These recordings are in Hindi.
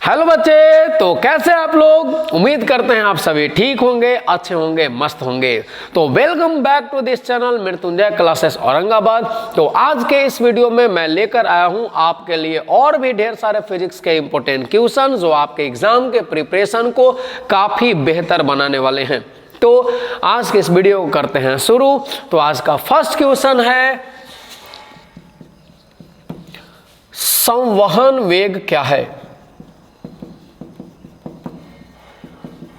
हेलो बच्चे, तो कैसे आप लोग? उम्मीद करते हैं आप सभी ठीक होंगे, अच्छे होंगे, मस्त होंगे। तो welcome back to this channel Mrityunjay classes Aurangabad. तो आज के इस वीडियो में मैं लेकर आया हूं आपके लिए और भी ढेर सारे फिजिक्स के इंपॉर्टेंट क्वेश्चन जो आपके एग्जाम के प्रिपरेशन को काफी बेहतर बनाने वाले हैं। तो आज के इस वीडियो को करते हैं शुरू। तो आज का फर्स्ट क्वेश्चन है, संवहन वेग क्या है?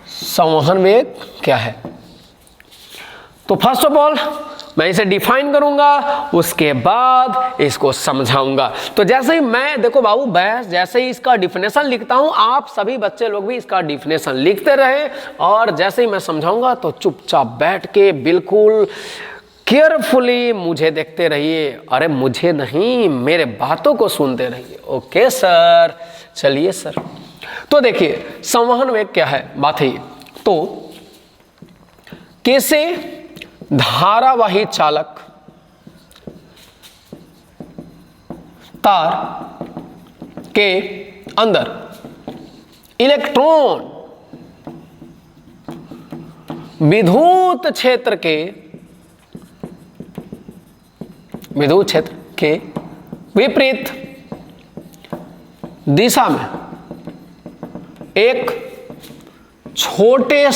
संवहन वेग क्या है? तो फर्स्ट ऑफ ऑल मैं इसे डिफाइन करूंगा, उसके बाद इसको समझाऊंगा। तो जैसे ही मैं देखो बाबू मैं जैसे ही इसका डिफिनेशन लिखता हूं, आप सभी बच्चे लोग भी इसका डिफिनेशन लिखते रहे और जैसे ही मैं समझाऊंगा तो चुपचाप बैठ के बिल्कुल केयरफुली मुझे देखते रहिए। अरे मुझे नहीं, मेरे बातों को सुनते रहिए। ओके सर, चलिए सर। तो देखिए संवहन वेग क्या है, बात है। तो कैसे धारावाही चालक तार के अंदर इलेक्ट्रॉन विद्युत क्षेत्र के विपरीत दिशा में एक छोटे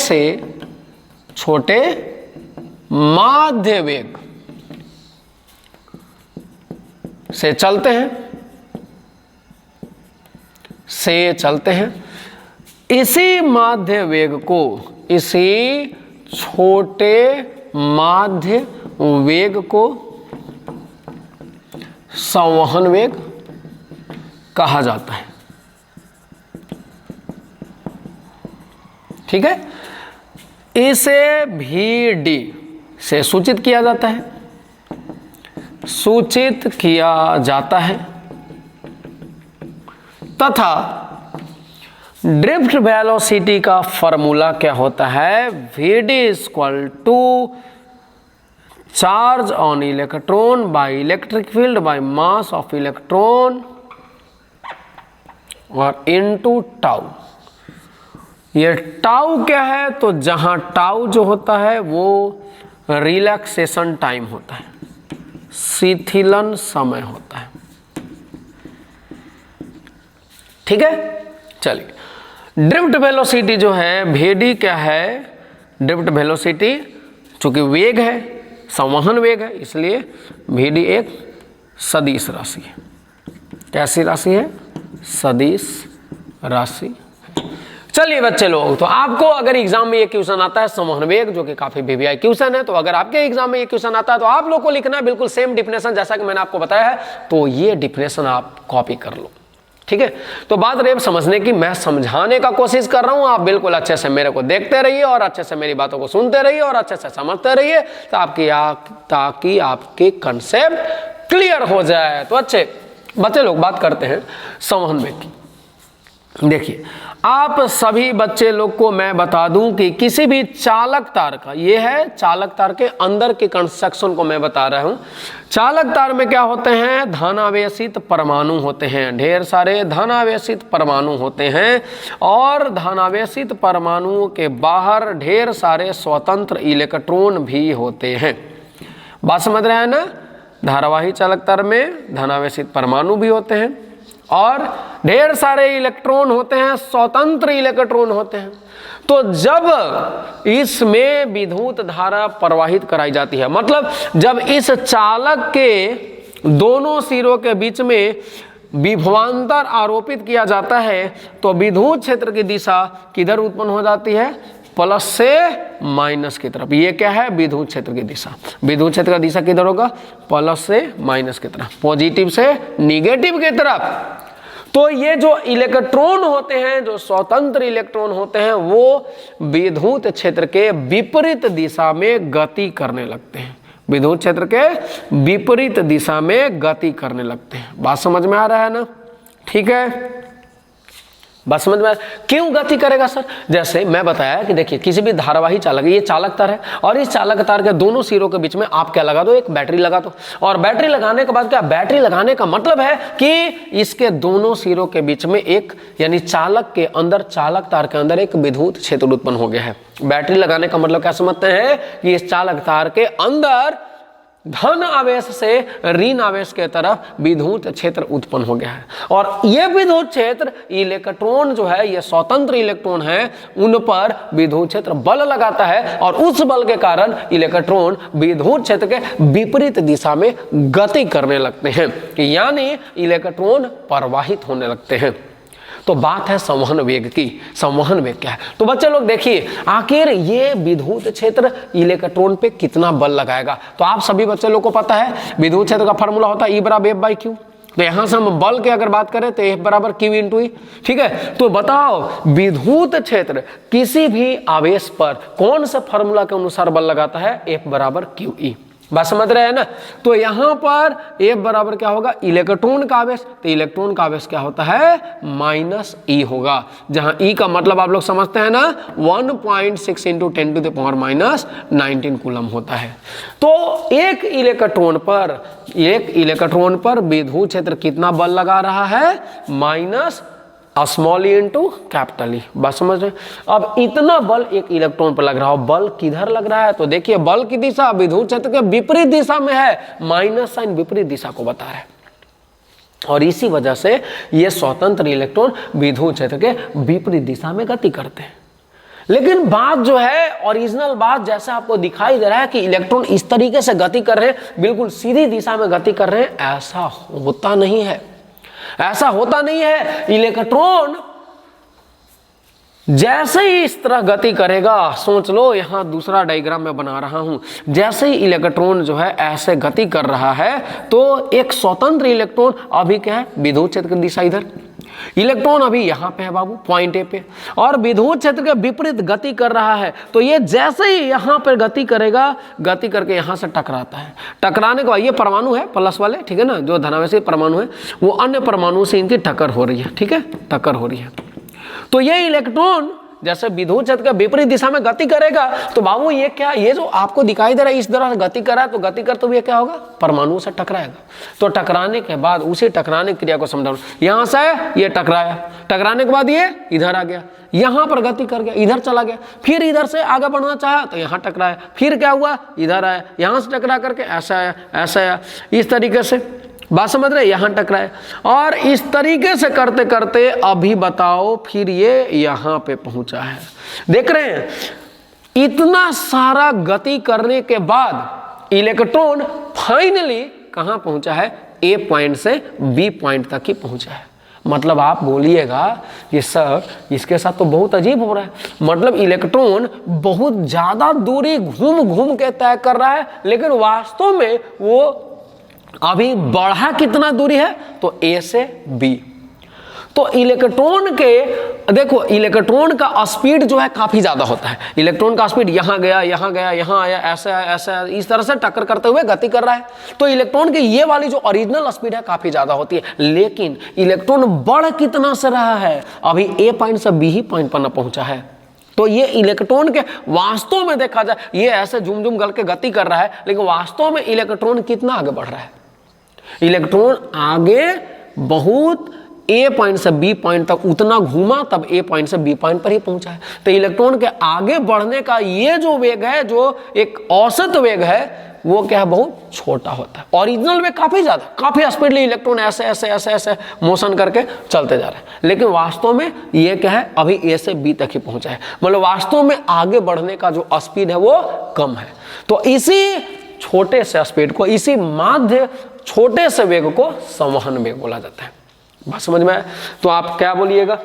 माध्य वेग से चलते हैं, इसी माध्य वेग को, इसी छोटे माध्य वेग को संवहन वेग कहा जाता है। ठीक है, इसे VD से सूचित किया जाता है तथा ड्रिफ्ट वेलोसिटी का फॉर्मूला क्या होता है? VD equal to charge on electron by electric field by mass of electron और इनटू टाउ। ये टाउ क्या है? तो जहां टाउ जो होता है वो रिलैक्सेशन टाइम होता है, शिथिलन समय होता है। ठीक है, चलिए। ड्रिफ्ट वेलोसिटी जो है VD क्या है? ड्रिफ्ट वेलोसिटी चूंकि वेग है, संवहन वेग है, इसलिए VD एक सदिश राशि है। कैसी राशि है? सदिश राशि। चलिए बच्चे लोग, तो आपको अगर एग्जाम में ये क्वेश्चन आता है संवहन वेग, जो कि काफी VVI क्वेश्चन है, तो अगर आपके एग्जाम में ये क्वेश्चन आता है तो आप लोग को लिखना है बिल्कुल सेम डिफिनेशन जैसा कि मैंने आपको बताया है। तो ये डिफिनेशन आप कॉपी कर लो। ठीक है, तो बात रही समझने की, मैं समझाने का कोशिश कर रहा हूं, आप बिल्कुल अच्छे से मेरे को देखते रहिए और अच्छे से मेरी बातों को सुनते रहिए और अच्छे से समझते रहिए ताकि आपके कंसेप्ट क्लियर हो जाए। तो अच्छे बच्चे लोग, बात करते हैं संवहन वेग की। देखिए आप सभी बच्चे लोग को मैं बता दूं कि किसी भी चालक तार का, ये है चालक तार के अंदर के कंस्ट्रक्शन को मैं बता रहा हूं। चालक तार में क्या होते हैं? धनावेशित परमाणु होते हैं, ढेर सारे धनावेशित परमाणु होते हैं और धनावेशित परमाणुओं के बाहर ढेर सारे स्वतंत्र इलेक्ट्रॉन भी होते हैं। बात समझ रहे हैं ना? धारावाही चालक तार में धनावेशित परमाणु भी होते हैं और ढेर सारे इलेक्ट्रॉन होते हैं, स्वतंत्र इलेक्ट्रॉन होते हैं। तो जब इसमें विद्युत धारा प्रवाहित कराई जाती है, मतलब जब इस चालक के दोनों सिरों के बीच में विभवांतर आरोपित किया जाता है, तो विद्युत क्षेत्र की दिशा किधर उत्पन्न हो जाती है? प्लस से माइनस की तरफ। ये क्या है? विद्युत क्षेत्र की दिशा। विद्युत क्षेत्र का दिशा किधर होगा? प्लस से माइनस की तरफ, पॉजिटिव से निगेटिव की तरफ। तो ये जो इलेक्ट्रॉन होते हैं, जो स्वतंत्र इलेक्ट्रॉन होते हैं, वो विद्युत क्षेत्र के विपरीत दिशा में गति करने लगते हैं। विद्युत क्षेत्र के विपरीत दिशा में गति करने लगते हैं। बात समझ में आ रहा है ना? ठीक है, बात समझ में? क्यों गति करेगा सर? जैसे मैं बताया कि देखिए किसी भी धारावाही चालक, ये चालक तार है और इस चालक तार के दोनों सिरों के बीच में आप क्या लगा दो, एक बैटरी लगा दो। और बैटरी लगाने के बाद क्या, बैटरी लगाने का मतलब है कि इसके दोनों सिरों के बीच में एक, यानी चालक के अंदर, चालक तार के अंदर एक विद्युत क्षेत्र उत्पन्न हो गया है। बैटरी लगाने का मतलब क्या समझते हैं कि इस चालक तार के अंदर धन आवेश से ऋण आवेश के तरफ विद्युत क्षेत्र उत्पन्न हो गया है। और ये विद्युत क्षेत्र इलेक्ट्रॉन जो है, ये स्वतंत्र इलेक्ट्रॉन है, उन पर विद्युत क्षेत्र बल लगाता है और उस बल के कारण इलेक्ट्रॉन विद्युत क्षेत्र के विपरीत दिशा में गति करने लगते हैं, यानी इलेक्ट्रॉन प्रवाहित होने लगते हैं। तो बात है संवहन वेग की। संवहन वेग क्या है? तो बच्चे लोग देखिए, आखिर ये विद्युत क्षेत्र इलेक्ट्रॉन पे कितना बल लगाएगा। तो आप सभी बच्चे लोग को पता है विद्युत क्षेत्र का फॉर्मूला होता है E बराबर F बाई Q। तो यहां से हम बल की अगर बात करें तो F बराबर Q इंटू E। ठीक है, तो बताओ विद्युत क्षेत्र किसी भी आवेश पर कौन सा फॉर्मूला के अनुसार बल लगाता है? F बराबर QE। बात समझ रहे हैं ना? तो यहां पर F बराबर क्या होगा, इलेक्ट्रॉन का आवेश। तो इलेक्ट्रॉन का आवेश क्या होता है, माइनस E होगा, जहां E का मतलब आप लोग समझते हैं ना, 1.6 into 10 to the power minus 19 coulomb होता है। तो एक इलेक्ट्रॉन पर विद्युत क्षेत्र कितना बल लगा रहा है, minus small E into capital E. बात समझ रहे? अब इतना बल एक इलेक्ट्रॉन पर लग रहा हो, बल किधर लग रहा है? तो देखिए बल की दिशा विद्युत क्षेत्र के विपरीत दिशा में है, माइनस साइन विपरीत दिशा को बता रहा है। और इसी वजह से ये स्वतंत्र इलेक्ट्रॉन विद्युत क्षेत्र के विपरीत दिशा में गति करते हैं। लेकिन बात जो है, ओरिजिनल बात जैसा आपको दिखाई दे रहा है कि इलेक्ट्रॉन इस तरीके से गति कर रहे हैं, बिल्कुल सीधी दिशा में गति कर रहे हैं, ऐसा होता नहीं है। ऐसा होता नहीं है। इलेक्ट्रॉन जैसे ही इस तरह गति करेगा, सोच लो, यहां दूसरा डायग्राम मैं बना रहा हूं, जैसे ही इलेक्ट्रॉन जो है ऐसे गति कर रहा है, तो एक स्वतंत्र इलेक्ट्रॉन अभी क्या है, विद्युत क्षेत्र की दिशा इधर, इलेक्ट्रॉन अभी यहां पे है बाबू, पॉइंट ए पे, और विद्युत क्षेत्र के विपरीत गति कर रहा है। तो ये जैसे ही यहां पर गति करेगा, गति करके यहां से टकराता है। टकराने के बाद ये परमाणु है प्लस वाले, ठीक है ना, जो धनावेशी परमाणु है, वो अन्य परमाणु से इनकी टक्कर हो रही है। ठीक है, टक्कर हो रही है। तो ये इलेक्ट्रॉन जैसे विद्युत क्षेत्र के विपरीत दिशा में गति करेगा, तो बाबू ये क्या, ये जो आपको दिखाई दे रहा है इस तरह से गति कर रहा है, तो गति करते हुए क्या होगा, परमाणु से टकराएगा। तो टकराने के बाद उसी टकराने की क्रिया को समझाओ। यहां से ये टकराया, टकराने के बाद ये इधर आ गया, यहां पर गति कर गया, इधर चला गया, फिर इधर से आगे बढ़ना चाहा तो यहां टकराया, फिर क्या हुआ, इधर आया, यहां से टकरा करके ऐसा आया, ऐसा आया, इस तरीके से। बात समझ रहे, यहां टकराए, और इस तरीके से करते करते अभी बताओ फिर ये यहां पे पहुंचा है। देख रहे हैं, इतना सारा गति करने के बाद इलेक्ट्रॉन फाइनली कहां पहुंचा है, ए पॉइंट से बी पॉइंट तक ही पहुंचा है। मतलब आप बोलिएगा कि सर इसके साथ तो बहुत अजीब हो रहा है, मतलब इलेक्ट्रॉन बहुत ज्यादा दूरी घूम घूम के तय कर रहा है, लेकिन वास्तव में वो अभी बढ़ा कितना दूरी है, तो ए से बी। तो इलेक्ट्रॉन के देखो, इलेक्ट्रॉन का स्पीड जो है काफी ज्यादा होता है। इलेक्ट्रॉन का स्पीड यहां गया, यहां गया, यहां आया, ऐसा आया, ऐसा आया, इस तरह से टक्कर करते हुए गति कर रहा है। तो इलेक्ट्रॉन की ये वाली जो ओरिजिनल स्पीड है काफी ज्यादा होती है, लेकिन इलेक्ट्रॉन बढ़ कितना से रहा है, अभी ए पॉइंट से बी ही पॉइंट पर न पहुंचा है। तो ये इलेक्ट्रॉन के वास्तव में देखा जाए, ये ऐसे झूम झूम करके गति कर रहा है, लेकिन वास्तव में इलेक्ट्रॉन कितना आगे बढ़ रहा है, इलेक्ट्रॉन आगे बहुत ए पॉइंट से बी पॉइंट तक उतना घूमा, तब ए पॉइंट से बी पॉइंट पर ही पहुंचा है। तो इलेक्ट्रॉन के आगे बढ़ने का ये जो वेग है, जो एक औसत वेग है, वो क्या है, बहुत छोटा होता है। ओरिजिनल वेग काफी ज्यादा, काफी स्पीडली इलेक्ट्रॉन ऐसे ऐसे ऐसे ऐसे मोशन करके चलते जा रहे हैं, लेकिन वास्तव में ये क्या है, अभी ए से बी तक ही पहुंचा है। मतलब वास्तव में आगे बढ़ने का जो स्पीड है वो कम है। तो इसी छोटे से स्पीड को, इसी माध्य छोटे से वेग को संवहन वेग बोला जाता है। बात समझ में आया? तो आप क्या बोलिएगा,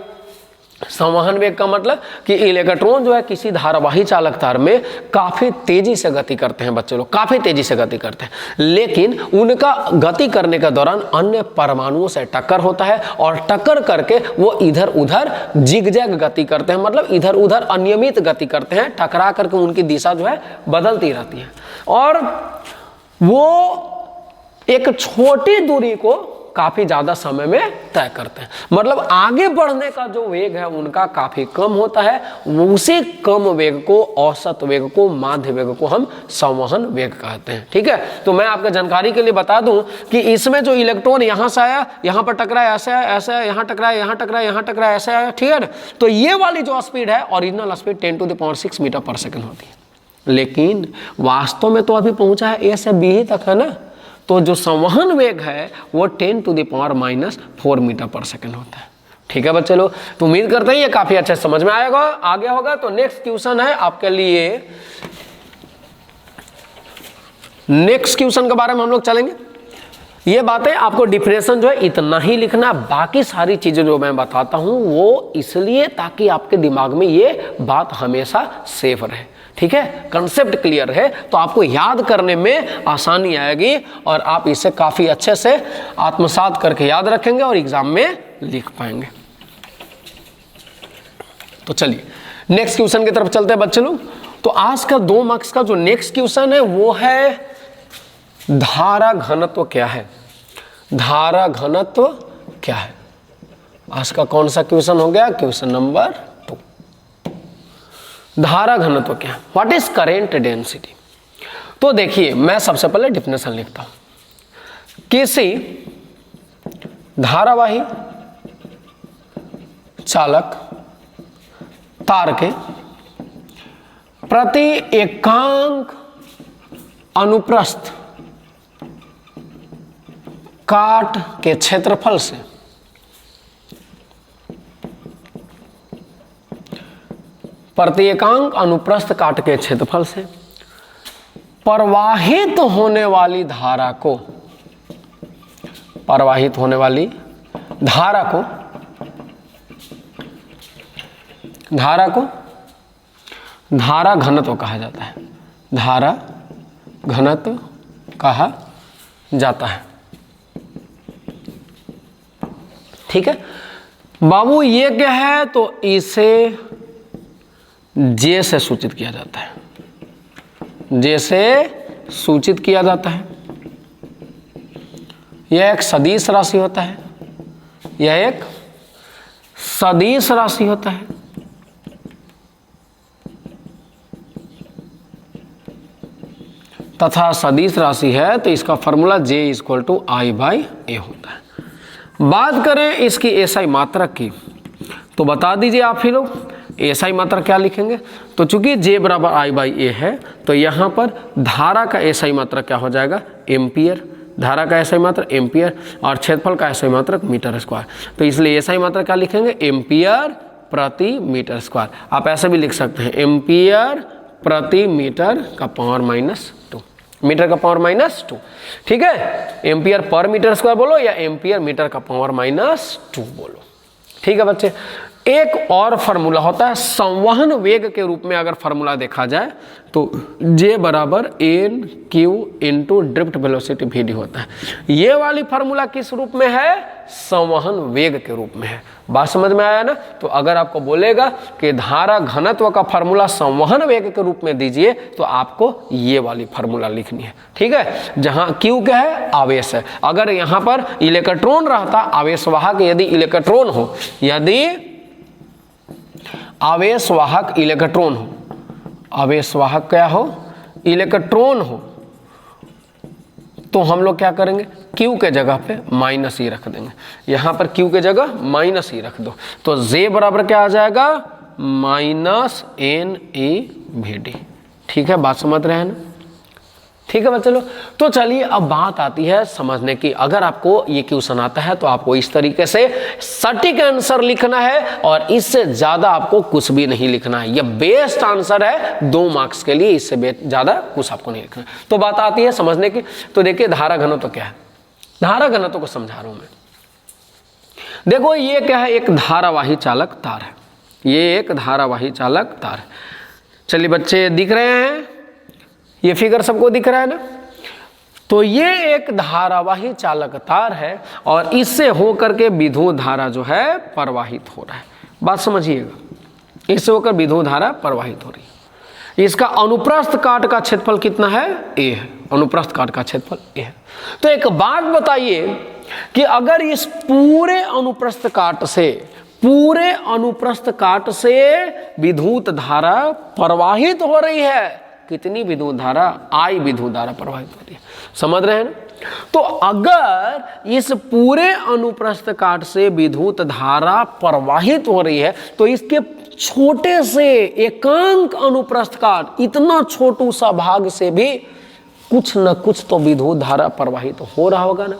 संवहन वेग का मतलब कि इलेक्ट्रॉन जो है किसी धारावाही चालक तार में काफी तेजी से गति करते हैं, बच्चे लोग काफी तेजी से गति करते हैं, लेकिन उनका गति करने के दौरान अन्य परमाणुओं से टक्कर होता है, और टक्कर करके वो इधर उधर जिगजैग गति करते हैं, मतलब इधर उधर अनियमित गति करते हैं, टकरा करके उनकी दिशा जो है बदलती रहती है, और वो एक छोटी दूरी को काफी ज्यादा समय में तय करते हैं। मतलब आगे बढ़ने का जो वेग है उनका काफी कम होता है, उसी कम वेग को, औसत वेग को, माध्य वेग को हम संवहन वेग कहते हैं। ठीक है, तो मैं आपके जानकारी के लिए बता दूं कि इसमें जो इलेक्ट्रॉन यहां से आया, यहां पर टकराया, ऐसे आया, ऐसे आया, यहां टकराया, यहां टकराया, यहां टकराया, ऐसे आया। ठीक है ना, तो ये वाली जो स्पीड है ओरिजिनल स्पीड 10⁻⁶ मीटर पर सेकंड होती है, लेकिन वास्तव में तो अभी पहुंचा है ए से बी ही तक है ना, तो जो संवहन वेग है वो 10⁻⁻⁴ मीटर पर सेकंड होता है। ठीक है बच्चे लोग, तो उम्मीद करते हैं ये काफी अच्छे समझ में आएगा, आ गया होगा। तो नेक्स्ट क्वेश्चन है आपके लिए, नेक्स्ट क्वेश्चन के बारे में हम लोग चलेंगे। ये बातें आपको डिफरेंशन जो है इतना ही लिखना, बाकी सारी चीजें जो मैं बताता हूं वो इसलिए ताकि आपके दिमाग में ये बात हमेशा सेफ रहे। ठीक है, कंसेप्ट क्लियर है तो आपको याद करने में आसानी आएगी और आप इसे काफी अच्छे से आत्मसात करके याद रखेंगे और एग्जाम में लिख पाएंगे। तो चलिए नेक्स्ट क्वेश्चन की तरफ चलते हैं बच्चे लोग। तो आज का 2 मार्क्स का जो नेक्स्ट क्वेश्चन है वो है धारा घनत्व क्या है। धारा घनत्व क्या है, आज का कौन सा क्वेश्चन हो गया, क्वेश्चन नंबर 2। धारा घनत्व क्या है, व्हाट इज करेंट डेंसिटी। तो देखिए मैं सबसे पहले डिफिनेशन लिखता हूं। किसी धारावाही चालक तार के प्रति एकांक अनुप्रस्थ काट के क्षेत्रफल से प्रति एकांक अनुप्रस्थ काट के क्षेत्रफल से प्रवाहित होने वाली धारा को, प्रवाहित होने वाली धारा को, धारा को धारा घनत्व कहा जाता है। धारा घनत्व कहा जाता है। ठीक है बाबू, ये क्या है, तो इसे जे से सूचित किया जाता है, जे से सूचित किया जाता है। यह एक सदिश राशि होता है, यह एक सदिश राशि होता है। तथा सदिश राशि है तो इसका फॉर्मूला J = I/A होता है। बात करें इसकी एसआई मात्रक की, तो बता दीजिए आप ही लोग एसआई मात्रक क्या लिखेंगे। तो चूंकि J = I/A है तो यहाँ पर धारा का एसआई मात्रक क्या हो जाएगा, एम्पियर। धारा का एसआई मात्रक एम्पियर और क्षेत्रफल का एसआई मात्रक मीटर स्क्वायर। तो इसलिए एसआई मात्रक क्या लिखेंगे, एम्पियर प्रति मीटर स्क्वायर। आप ऐसे भी लिख सकते हैं, एम्पियर प्रति मीटर का पावर -2, मीटर का पावर -2। ठीक है, एम्पियर पर मीटर स्क्वायर बोलो या एम्पियर मीटर का पावर -2 बोलो। ठीक है बच्चे, एक और फार्मूला होता है संवहन वेग के रूप में। अगर फार्मूला देखा जाए तो J = NQ × drift velocity VD होता है। ये वाली फार्मूला किस रूप में है, संवहन वेग के रूप में है। बात समझ में आया ना। तो अगर आपको बोलेगा कि धारा घनत्व का फार्मूला संवहन वेग के रूप में दीजिए तो आपको ये वाली फार्मूला लिखनी है। ठीक है, जहां Q क्या है, आवेश है। अगर यहाँ पर इलेक्ट्रॉन रहता, आवेशवाहक यदि इलेक्ट्रॉन हो, यदि आवेशवाहक इलेक्ट्रॉन हो, आवेशवाहक क्या हो, इलेक्ट्रॉन हो, तो हम लोग क्या करेंगे, Q के जगह पे -E रख देंगे। यहाँ पर Q के जगह -E रख दो तो J बराबर क्या आ जाएगा, -NE VD। ठीक है, बात समझ रहे हैं ना। ठीक है बच्चे लोग, तो चलिए अब बात आती है समझने की। अगर आपको ये क्वेश्चन आता है तो आपको इस तरीके से सटीक आंसर लिखना है और इससे ज्यादा आपको कुछ भी नहीं लिखना है। ये बेस्ट आंसर है 2 मार्क्स के लिए, इससे ज्यादा कुछ आपको नहीं लिखना। तो बात आती है समझने की। तो देखिए धारा घनत्व क्या है, धारा घनत्व को समझा रहा हूं मैं। देखो ये क्या है, एक धारावाही चालक तार है, ये एक धारावाही चालक तार है। चलिए बच्चे दिख रहे हैं, ये फिगर सबको दिख रहा है ना। तो ये एक धारावाही चालक तार है और इससे होकर के विद्युत धारा जो है प्रवाहित हो रहा है। बात समझिएगा, इससे होकर विद्युत धारा प्रवाहित हो रही है। इसका अनुप्रस्थ काट का क्षेत्रफल कितना है, A है। अनुप्रस्थ काट का क्षेत्रफल A है। तो एक बात बताइए कि अगर इस पूरे अनुप्रस्थ काट से विद्युत धारा प्रवाहित हो रही है, कितनी विद्युत धारा? I विद्युत धारा प्रवाहित हो रही है। समझ रहे हैं ना? तो अगर इस पूरे अनुप्रस्थ काट से विद्युत धारा प्रवाहित हो रही है तो इसके छोटे से एकांक अनुप्रस्थ काट, इतना छोटू सा भाग से भी कुछ न कुछ तो विद्युत धारा प्रवाहित हो रहा होगा ना।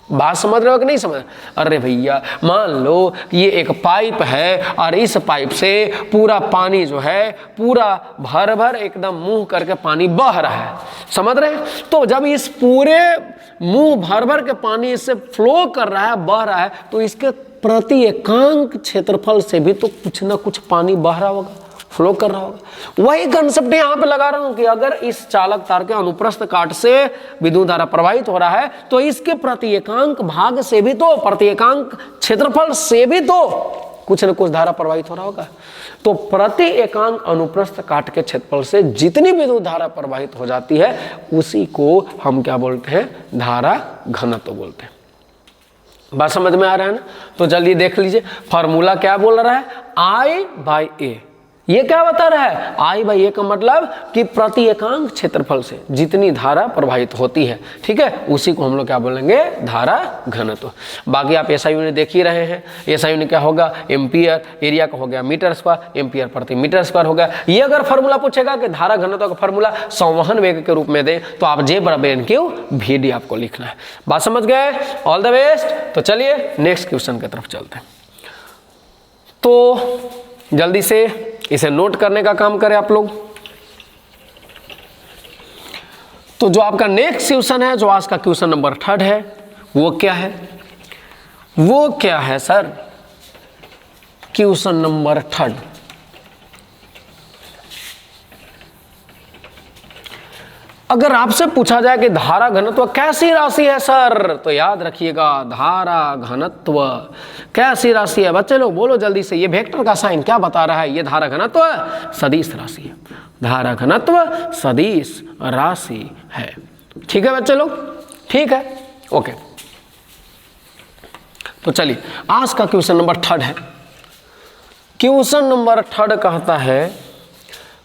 बात समझ रहे हो कि नहीं समझ? अरे भैया मान लो ये एक पाइप है और इस पाइप से पूरा पानी जो है पूरा भर भर एकदम मुंह करके पानी बह रहा है, समझ रहे हैं? तो जब इस पूरे मुंह भर भर के पानी इससे फ्लो कर रहा है, बह रहा है, तो इसके प्रति एकांक क्षेत्रफल से भी तो कुछ ना कुछ पानी बह रहा होगा, फ्लो कर रहा होगा। वही कंसेप्ट यहाँ पे लगा रहा हूं कि अगर इस चालक तार के अनुप्रस्थ काट से विद्युत धारा प्रवाहित हो रहा है तो इसके प्रति एकांक भाग से भी तो, प्रति एकांक क्षेत्रफल से भी तो कुछ न कुछ धारा प्रवाहित हो रहा होगा। तो प्रति एकांक अनुप्रस्थ काट के क्षेत्रफल से जितनी विद्युत धारा प्रवाहित हो जाती है उसी को हम क्या बोलते हैं? धारा घनत्व बोलते हैं। बात समझ में आ रहा है ना? तो जल्दी देख लीजिए, फॉर्मूला क्या बोल रहा है? I/A। ये क्या बता रहा है? I/A का मतलब कि प्रति एकांक क्षेत्रफल से जितनी धारा प्रवाहित होती है, ठीक है, उसी को हम लोग क्या बोलेंगे? धारा घनत्व। बाकी आप SI यूनिट देख ही रहे हैं। SI यूनिट क्या होगा? एम्पियर, एरिया का हो गया मीटर स्क्वायर, एम्पियर प्रति मीटर स्क्वायर हो गया। ये अगर फॉर्मूला पूछेगा कि धारा घनत्व का फॉर्मूला संवहन वेग के रूप में दे तो आप J/NQ/VD आपको लिखना है। बात समझ गए? All the best. तो चलिए नेक्स्ट क्वेश्चन की तरफ चलते हैं। तो जल्दी से इसे नोट करने का काम करें आप लोग। तो जो आपका नेक्स्ट क्वेश्चन है, जो आज का क्वेश्चन नंबर 3 है, वो क्या है? वो क्या है सर? Question number 3। अगर आपसे पूछा जाए कि धारा घनत्व कैसी राशि है सर, तो याद रखिएगा धारा घनत्व कैसी राशि है? बच्चे लोग बोलो जल्दी से। ये वेक्टर का साइन क्या बता रहा है? ये धारा घनत्व सदिश राशि है। धारा घनत्व सदिश राशि है। ठीक है बच्चे लोग? ठीक है, ओके। तो चलिए आज का क्वेश्चन नंबर 3 है। क्वेश्चन नंबर 3 कहता है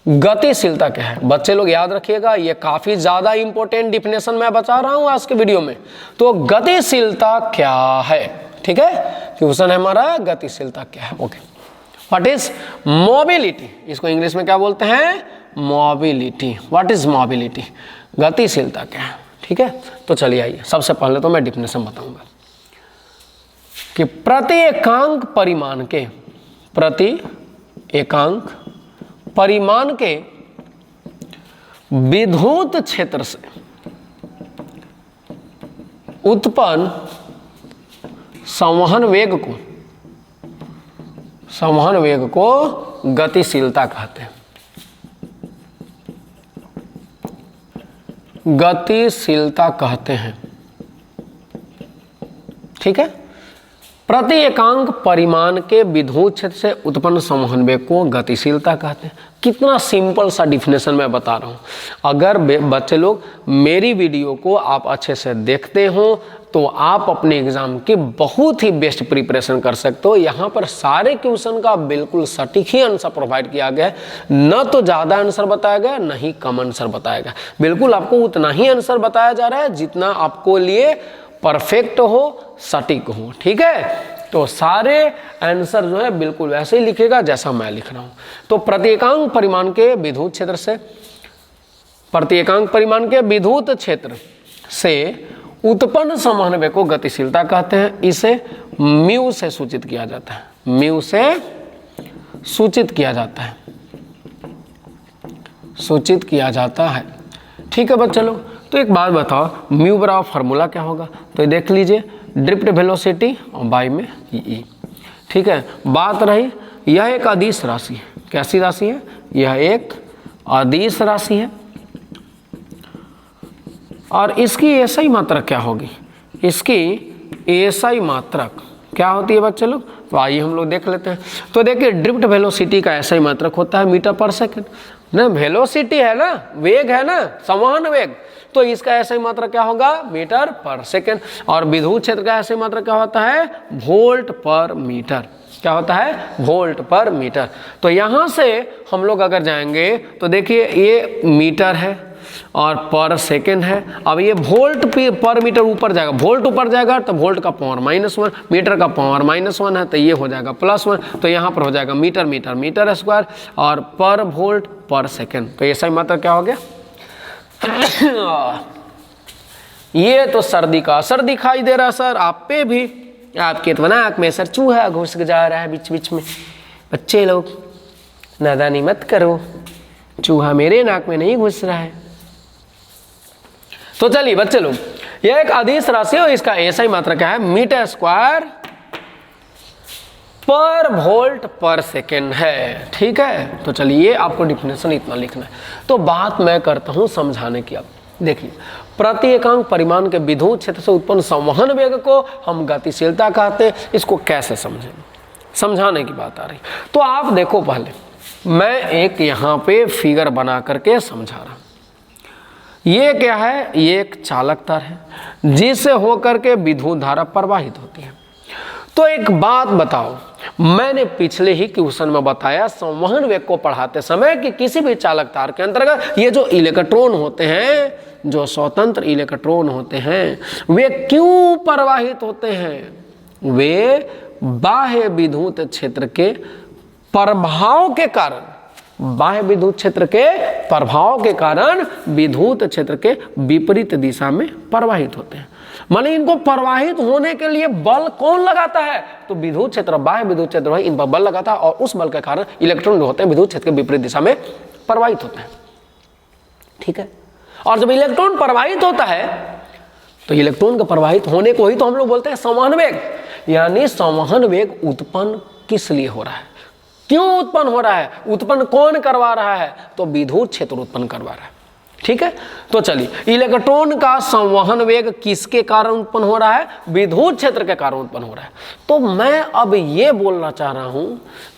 गतिशीलता क्या है? बच्चे लोग याद रखिएगा, ये काफी ज्यादा इंपॉर्टेंट डिफिनेशन मैं बता रहा हूं आज के वीडियो में। तो गतिशीलता क्या है? ठीक है, क्वेश्चन है हमारा गतिशीलता क्या है। Okay, what is mobility? इसको इंग्लिश में क्या बोलते हैं? मोबिलिटी। What is mobility? गतिशीलता क्या है? ठीक है, तो चलिए आइए, सबसे पहले तो मैं डिफिनेशन बताऊंगा कि प्रति एकांक परिमाण के विद्युत क्षेत्र से उत्पन्न संवहन वेग को गतिशीलता कहते हैं। गतिशीलता कहते हैं। ठीक है, प्रति एकांक परिमाण के विद्युत क्षेत्र से उत्पन्न संवहन वेग को गतिशीलता कहते हैं। कितना सिंपल सा डिफिनेशन मैं बता रहा हूँ। अगर बच्चे लोग मेरी वीडियो को आप अच्छे से देखते हो तो आप अपने एग्जाम की बहुत ही बेस्ट प्रिपरेशन कर सकते हो। यहाँ पर सारे क्वेश्चन का बिल्कुल सटीक ही आंसर प्रोवाइड किया गया है। न तो ज़्यादा आंसर बताया गया, न ही कम आंसर बताया गया। बिल्कुल आपको उतना ही आंसर बताया जा रहा है जितना आपको लिए परफेक्ट हो, सटीक हो। ठीक है, तो सारे आंसर जो है बिल्कुल वैसे ही लिखेगा जैसा मैं लिख रहा हूं। तो प्रति एकांक परिमाण के विद्युत क्षेत्र से उत्पन्न संवहन वेग को गतिशीलता कहते हैं। इसे म्यू से सूचित किया जाता है। म्यू से सूचित किया जाता है। ठीक है बच्चे लोग, तो एक बात बताओ, म्यू बराबर फार्मूला क्या होगा? तो देख लीजिए, ड्रिफ्ट वेलोसिटी और बाई में ई। ठीक है, बात रही यह एक अदिश राशि है। कैसी राशि है? यह एक अदिश राशि है और इसकी एसआई मात्रक क्या होगी? इसकी एसआई मात्रक क्या होती है बच्चे लोग? तो आइए हम लोग देख लेते हैं। तो देखिए ड्रिफ्ट वेलोसिटी का ऐसा ही मात्रक होता है मीटर पर सेकंड ना, वेलोसिटी है ना, वेग है ना, संवहन वेग, तो इसका ऐसा ही मात्रक क्या होगा, मीटर पर सेकंड। और विद्युत क्षेत्र का ऐसा ही मात्रक क्या होता है, वोल्ट पर मीटर। क्या होता है, वोल्ट पर मीटर। तो यहाँ से हम लोग अगर जाएंगे तो देखिए ये मीटर है और पर सेकंड है। अब ये वोल्ट पर मीटर ऊपर जाएगा, वोल्ट ऊपर जाएगा तो वोल्ट का पावर -1, मीटर का पावर -1 है तो ये हो जाएगा +1, तो यहाँ पर हो जाएगा मीटर मीटर मीटर स्क्वायर और पर वोल्ट पर सेकंड। तो ये सही मात्रक क्या हो गया। ये तो सर्दी का असर दिखाई दे रहा सर आप पे भी, आपके तो नाक में सर चूहा घुस जा रहा है बीच बीच में। बच्चे लोग नादानी मत करो, चूहा मेरे नाक में नहीं घुस रहा है। तो चलिए बच्चे लोग, यह एक अदिश राशि और इसका ऐसा ही मात्रा क्या है, मीटर स्क्वायर पर वोल्ट पर सेकेंड है। ठीक है, तो चलिए आपको डिफिनेशन इतना लिखना है। तो बात मैं करता हूं समझाने की। अब देखिए प्रति एकांक परिमाण के विद्युत क्षेत्र से उत्पन्न संवहन वेग को हम गतिशीलता कहते हैं। इसको कैसे समझें, समझाने की बात आ रही। तो आप देखो, पहले मैं एक यहाँ पे फिगर बना करके समझा रहा हूँ। ये क्या है, ये एक चालक तार है जिससे होकर के विद्युत धारा प्रवाहित होती है। तो एक बात बताओ, मैंने पिछले ही क्वेश्चन में बताया संवहन वेग को पढ़ाते समय कि किसी भी चालक तार के अंतर्गत ये जो इलेक्ट्रॉन होते हैं, जो स्वतंत्र इलेक्ट्रॉन होते हैं, वे क्यों प्रवाहित होते हैं, वे बाह्य विद्युत क्षेत्र के प्रभाव के कारण, बाह्य विद्युत क्षेत्र के प्रभाव के कारण विद्युत क्षेत्र के विपरीत दिशा में प्रवाहित होते हैं। माने इनको प्रवाहित होने के लिए बल कौन लगाता है, तो विद्युत क्षेत्र, बाह्य विद्युत क्षेत्र भाई इन पर बल लगाता है और उस बल के कारण इलेक्ट्रॉन जो होते हैं विद्युत क्षेत्र के विपरीत दिशा में प्रवाहित होते हैं। ठीक है, और जब इलेक्ट्रॉन प्रवाहित होता है तो इलेक्ट्रॉन के प्रवाहित होने को ही तो हम लोग बोलते हैं संवहन वेग। यानी संवहन वेग उत्पन्न किस लिए हो रहा है, क्यों उत्पन्न हो रहा है, उत्पन्न कौन करवा रहा है, तो विद्युत क्षेत्र उत्पन्न करवा रहा है। ठीक है, तो चलिए इलेक्ट्रॉन का संवहन वेग किसके कारण उत्पन्न हो रहा है, विद्युत क्षेत्र के कारण उत्पन्न हो रहा है। तो मैं अब ये बोलना चाह रहा हूं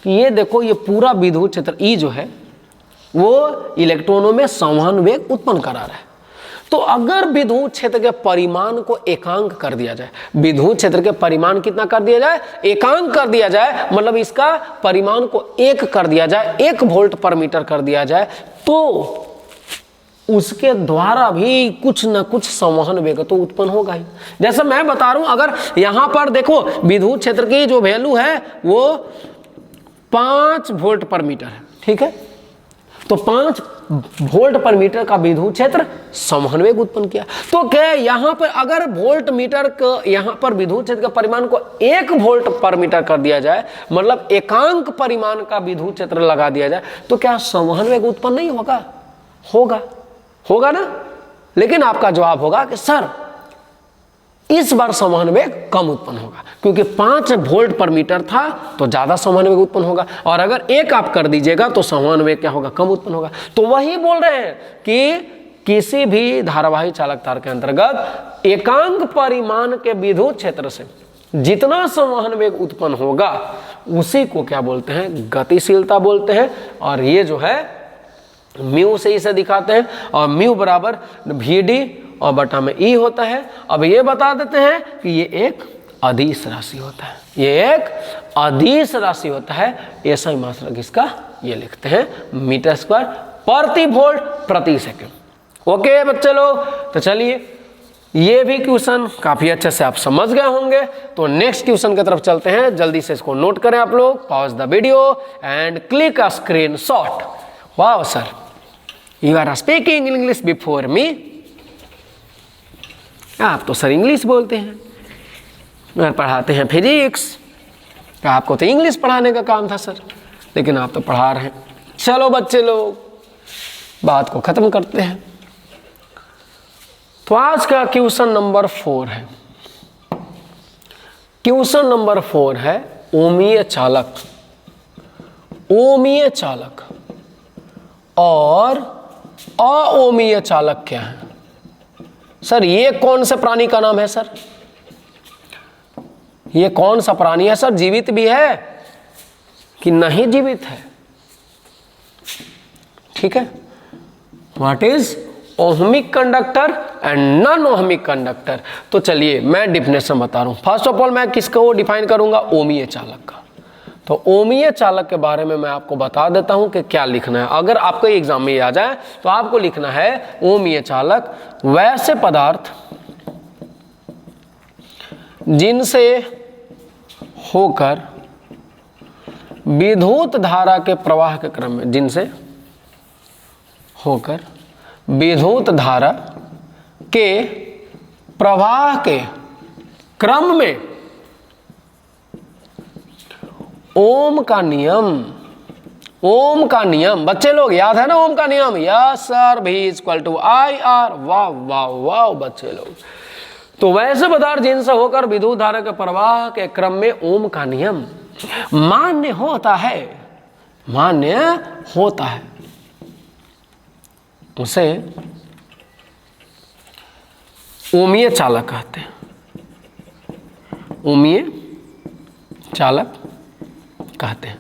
कि ये देखो, ये पूरा विद्युत क्षेत्र ई जो है वो इलेक्ट्रॉनों में संवहन वेग उत्पन्न करा रहा है। तो अगर विद्युत क्षेत्र के परिमाण को एकांक कर दिया जाए, विद्युत क्षेत्र के परिमाण कितना कर दिया जाए, एकांक कर दिया जाए, मतलब इसका परिमाण को 1 कर दिया जाए, 1 वोल्ट पर मीटर कर दिया जाए, तो उसके द्वारा भी कुछ ना कुछ संवहन वेग तो उत्पन्न होगा ही। जैसे मैं बता रहा हूं, अगर यहां पर देखो विद्युत क्षेत्र की जो वैल्यू है वो 5 वोल्ट पर मीटर है। ठीक है, तो 5 वोल्ट पर मीटर का विद्युत क्षेत्र संवहन वेग उत्पन्न किया। तो क्या यहाँ पर अगर वोल्ट मीटर का, यहाँ पर विद्युत क्षेत्र के परिमाण को 1 वोल्ट पर मीटर कर दिया जाए, मतलब एकांक परिमाण का विद्युत क्षेत्र लगा दिया जाए, तो क्या संवहन वेग उत्पन्न नहीं होगा, होगा, होगा ना। लेकिन आपका जवाब होगा कि सर इस बार संवहन वेग कम उत्पन्न होगा, क्योंकि 5 वोल्ट पर मीटर था तो ज्यादा संवहन वेग उत्पन्न होगा, और अगर 1 आप कर दीजिएगा तो संवहन वेग क्या होगा, कम उत्पन्न होगा। तो वही बोल रहे हैं कि किसी भी धारावाही चालक तार के अंतर्गत एकांक परिमाण के विद्युत क्षेत्र से जितना संवहन वेग उत्पन्न होगा उसी को क्या बोलते हैं, गतिशीलता बोलते हैं। और ये जो है म्यू से इसे दिखाते हैं, और म्यू बराबर VD और बटा में E होता है। अब ये बता देते हैं कि ये एक अदिश राशि होता है, ये एक अदिश राशि होता है। ऐसा ही मात्रक इसका ये लिखते हैं मीटर स्क्वायर प्रति वोल्ट प्रति सेकंड। ओके बच्चे लोग, तो चलिए ये भी क्वेश्चन काफी अच्छे से आप समझ गए होंगे। तो नेक्स्ट क्वेश्चन की तरफ चलते हैं, जल्दी से इसको नोट करें आप लोग, pause the video and click a screenshot. Wow sir, you are speaking English before me. आप तो सर इंग्लिश बोलते हैं और पढ़ाते हैं फिजिक्स, आपको तो इंग्लिश पढ़ाने का काम था सर, लेकिन आप तो पढ़ा रहे हैं। चलो बच्चे लोग बात को खत्म करते हैं। तो आज का क्वेश्चन नंबर 4 है, क्वेश्चन नंबर 4 है ओमीय चालक, ओमीय चालक और अओमीय चालक क्या है। सर ये कौन से प्राणी का नाम है सर, ये कौन सा प्राणी है सर, जीवित भी है कि नहीं जीवित है? ठीक है, what is ohmic conductor and non ohmic conductor. तो चलिए मैं डिफिनेशन बता रहा हूं। फर्स्ट ऑफ ऑल मैं किसको डिफाइन करूंगा, ओमीय चालक का। तो ओमीय चालक के बारे में मैं आपको बता देता हूं कि क्या लिखना है। अगर आपको एग्जाम में आ जाए तो आपको लिखना है ओमीय चालक वैसे पदार्थ जिनसे होकर विद्युत धारा के प्रवाह के क्रम में, जिनसे होकर विद्युत धारा के प्रवाह के क्रम में ओम का नियम, ओम का नियम, बच्चे लोग याद है ना ओम का नियम? Yes sir, V equal to I R. वाह वाह वाह बच्चे लोग। तो वैसे पदार्थ जिनसे होकर विद्युत धारा के प्रवाह के क्रम में ओम का नियम मान्य होता है, मान्य होता है, उसे ओमीय चालक कहते हैं। ओमीय चालक कहते हैं।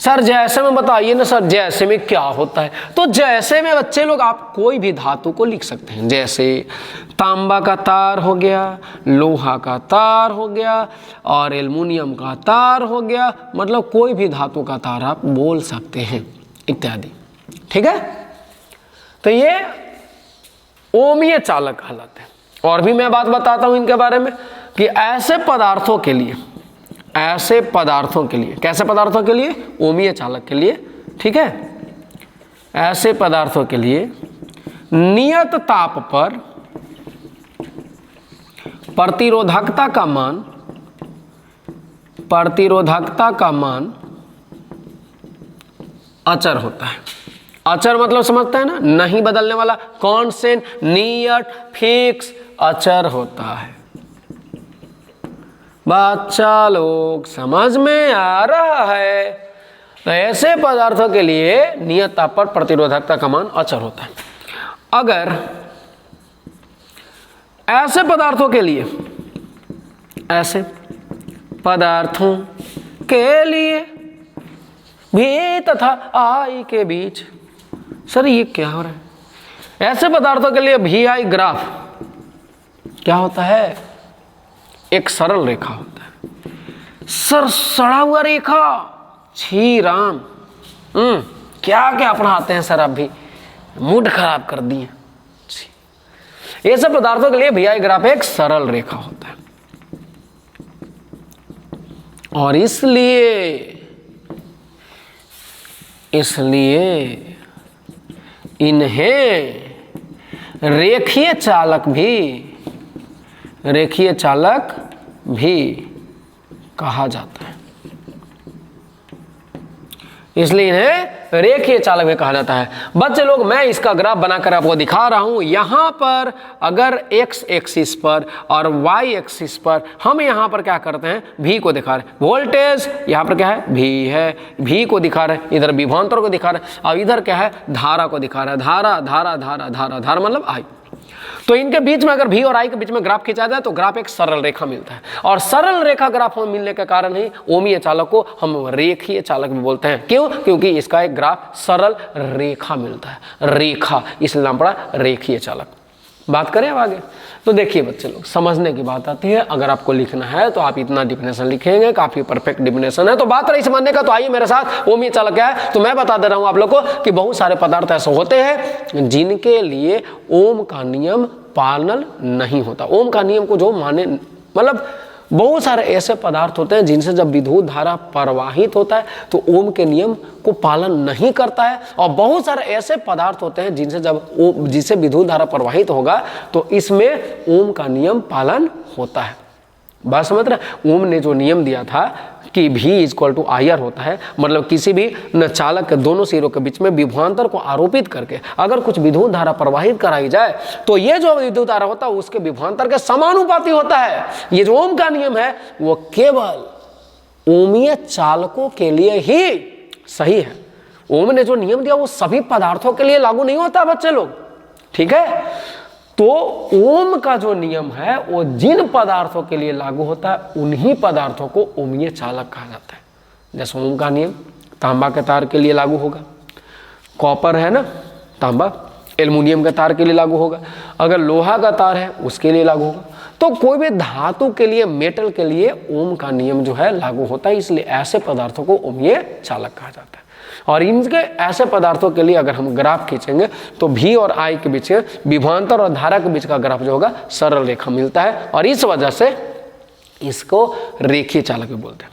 सर जैसे में बताइए ना सर, जैसे में क्या होता है? तो जैसे में बच्चे लोग आप कोई भी धातु को लिख सकते हैं, जैसे तांबा का तार हो गया, लोहा का तार हो गया और एल्युमिनियम का तार हो गया, मतलब कोई भी धातु का तार आप बोल सकते हैं इत्यादि। ठीक है, तो ये ओमीय चालक कहलाते हैं। और भी मैं बात बताता हूं इनके बारे में कि ऐसे पदार्थों के लिए, ऐसे पदार्थों के लिए, कैसे पदार्थों के लिए? ओमीय चालक के लिए। ठीक है, ऐसे पदार्थों के लिए नियत ताप पर प्रतिरोधकता का मान, प्रतिरोधकता का मान अचर होता है। अचर मतलब समझते हैं ना, नहीं बदलने वाला, कांस्टेंट, नियत, फिक्स, अचर होता है। बच्चा लोग समझ में आ रहा है? तो ऐसे पदार्थों के लिए नियत ताप पर प्रतिरोधकता का मान अचर होता है। अगर ऐसे पदार्थों के लिए, ऐसे पदार्थों के लिए भी तथा आई के बीच, सर ये क्या हो रहा है? ऐसे पदार्थों के लिए भी आई ग्राफ क्या होता है? एक सरल रेखा होता है। सर सड़ा हुआ रेखा, छी राम, क्या क्या पढ़ाते हैं सर, आप भी मूड खराब कर दिए। ये सब पदार्थों के लिए भी आई ग्राफ एक सरल रेखा होता है और इसलिए इन्हें रेखीय चालक भी कहा जाता है। इसलिए इन्हें रेखीय चालक भी कहा जाता है। बच्चे लोग मैं इसका ग्राफ बनाकर आपको दिखा रहा हूं। यहां पर अगर x एक्सिस पर और y एक्सिस पर हम यहां पर क्या करते हैं, v को दिखा रहे हैं। वोल्टेज यहां पर क्या है, v है, v को दिखा रहे हैं, इधर विभवांतर को दिखा रहे हैं और इधर क्या है, धारा को दिखा रहा है। धारा धारा धारा धारा धारा मतलब I। तो इनके बीच में अगर v और I के बीच में ग्राफ खींचा जाए तो ग्राफ एक सरल रेखा मिलता है और सरल रेखा ग्राफ में मिलने के कारण ही ओमीय चालक को हम रेखीय चालक भी बोलते हैं। क्यों? क्योंकि इसका एक ग्राफ सरल रेखा मिलता है, रेखा, इसलिए नाम पड़ा रेखीय चालक। बात करें अब आगे। तो देखिए बच्चे लोग, समझने की बात आती है। अगर आपको लिखना है तो आप इतना डिफिनेशन लिखेंगे, काफी परफेक्ट डिफिनेशन है। तो बात रही समझने का, तो आइए मेरे साथ ओमीय चालक क्या है तो मैं बता दे रहा हूं आप लोग को कि बहुत सारे पदार्थ ऐसे होते हैं जिनके लिए ओम का नियम पालन नहीं होता। ओम का नियम को जो माने, मतलब बहुत सारे ऐसे पदार्थ होते हैं जिनसे जब विद्युत धारा प्रवाहित होता है तो ओम के नियम को पालन नहीं करता है और बहुत सारे ऐसे पदार्थ होते हैं जिससे विद्युत धारा प्रवाहित होगा तो इसमें ओम का नियम पालन होता है। बात समझ रहे? ओम ने जो नियम दिया था कि V इक्वल टू IR होता है, मतलब किसी भी चालक के दोनों सिरों के बीच में विभवांतर को आरोपित करके अगर कुछ विद्युत धारा प्रवाहित कराई जाए तो ये जो विद्युत धारा होता है उसके विभवांतर के समानुपाती होता है। ये जो ओम का नियम है वो केवल ओमीय चालकों के लिए ही सही है। ओम ने जो नियम दिया वो सभी पदार्थों के लिए लागू नहीं होता बच्चे लोग, ठीक है? तो ओम का जो नियम है वो जिन पदार्थों के लिए लागू होता है उन्हीं पदार्थों को ओमीय चालक कहा जाता है। जैसे ओम का नियम तांबा के तार के लिए लागू होगा, कॉपर है ना तांबा, एल्युमिनियम के तार के लिए लागू होगा, अगर लोहा का तार है उसके लिए लागू होगा। तो कोई भी धातु के लिए, मेटल के लिए ओम का नियम जो है लागू होता है, इसलिए ऐसे पदार्थों को ओमीय चालक कहा जाता है। और इनके ऐसे पदार्थों के लिए अगर हम ग्राफ खींचेंगे तो V और I के बीच विभवांतर और धारा के बीच का ग्राफ जो होगा सरल रेखा मिलता है, और इस वजह से इसको रेखीय चालक भी बोलते हैं।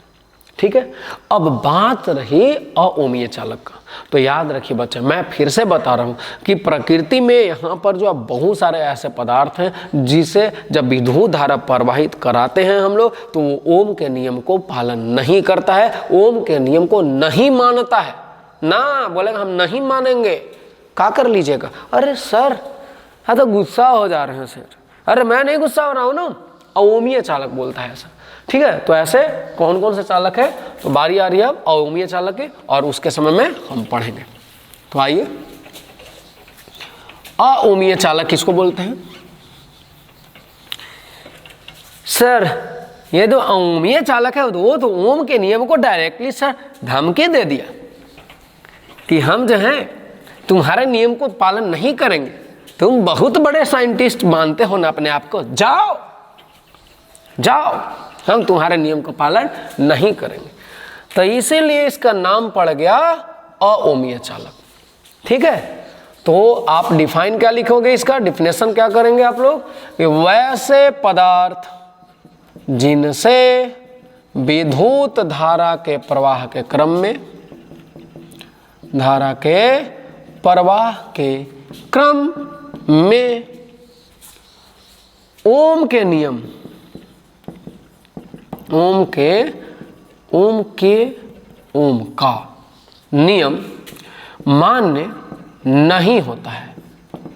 ठीक है, अब बात रही अओमीय चालक का। तो याद रखिए बच्चे, मैं फिर से बता रहा हूं कि प्रकृति में यहाँ पर जो बहुत सारे ऐसे पदार्थ हैं जिसे जब विद्युत धारा प्रवाहित कराते हैं हम लोग, तो वो ओम के नियम को पालन नहीं करता है, ओम के नियम को नहीं मानता है ना। बोलेगा हम नहीं मानेंगे, क्या कर लीजिएगा? अरे सर हाँ तो गुस्सा हो जा रहे हैं सर। अरे मैं नहीं गुस्सा हो रहा हूँ ना, अओमीय चालक बोलता है ऐसा। ठीक है, तो ऐसे कौन कौन से चालक है, तो बारी आ रही है अब अओमीय चालक की, और उसके समय में हम पढ़ेंगे। तो आइए, अओमीय चालक किसको बोलते हैं? सर ये तो अओमीय चालक है वो तो ओम के नियम को डायरेक्टली सर धमकी दे दिया कि हम जो हैं तुम्हारे नियम को पालन नहीं करेंगे, तुम बहुत बड़े साइंटिस्ट मानते हो ना अपने आप को, जाओ जाओ, हम तुम्हारे नियम का पालन नहीं करेंगे। तो इसीलिए इसका नाम पड़ गया अओमीय चालक। ठीक है, तो आप डिफाइन क्या लिखोगे, इसका डिफिनेशन क्या करेंगे आप लोग कि वैसे पदार्थ जिनसे विद्युत धारा के प्रवाह के क्रम में, धारा के प्रवाह के क्रम में ओम के नियम, ओम का नियम मान्य नहीं होता है।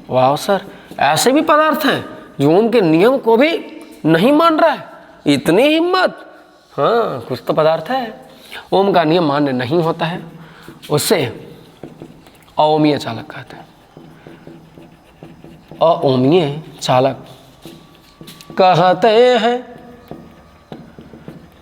वाह सर, ऐसे भी पदार्थ हैं जो ओम के नियम को भी नहीं मान रहा है, इतनी हिम्मत। हाँ, कुछ तो पदार्थ है ओम का नियम मान्य नहीं होता है, उससे अओमीय चालक कहते हैं। अओमीय चालक कहते हैं।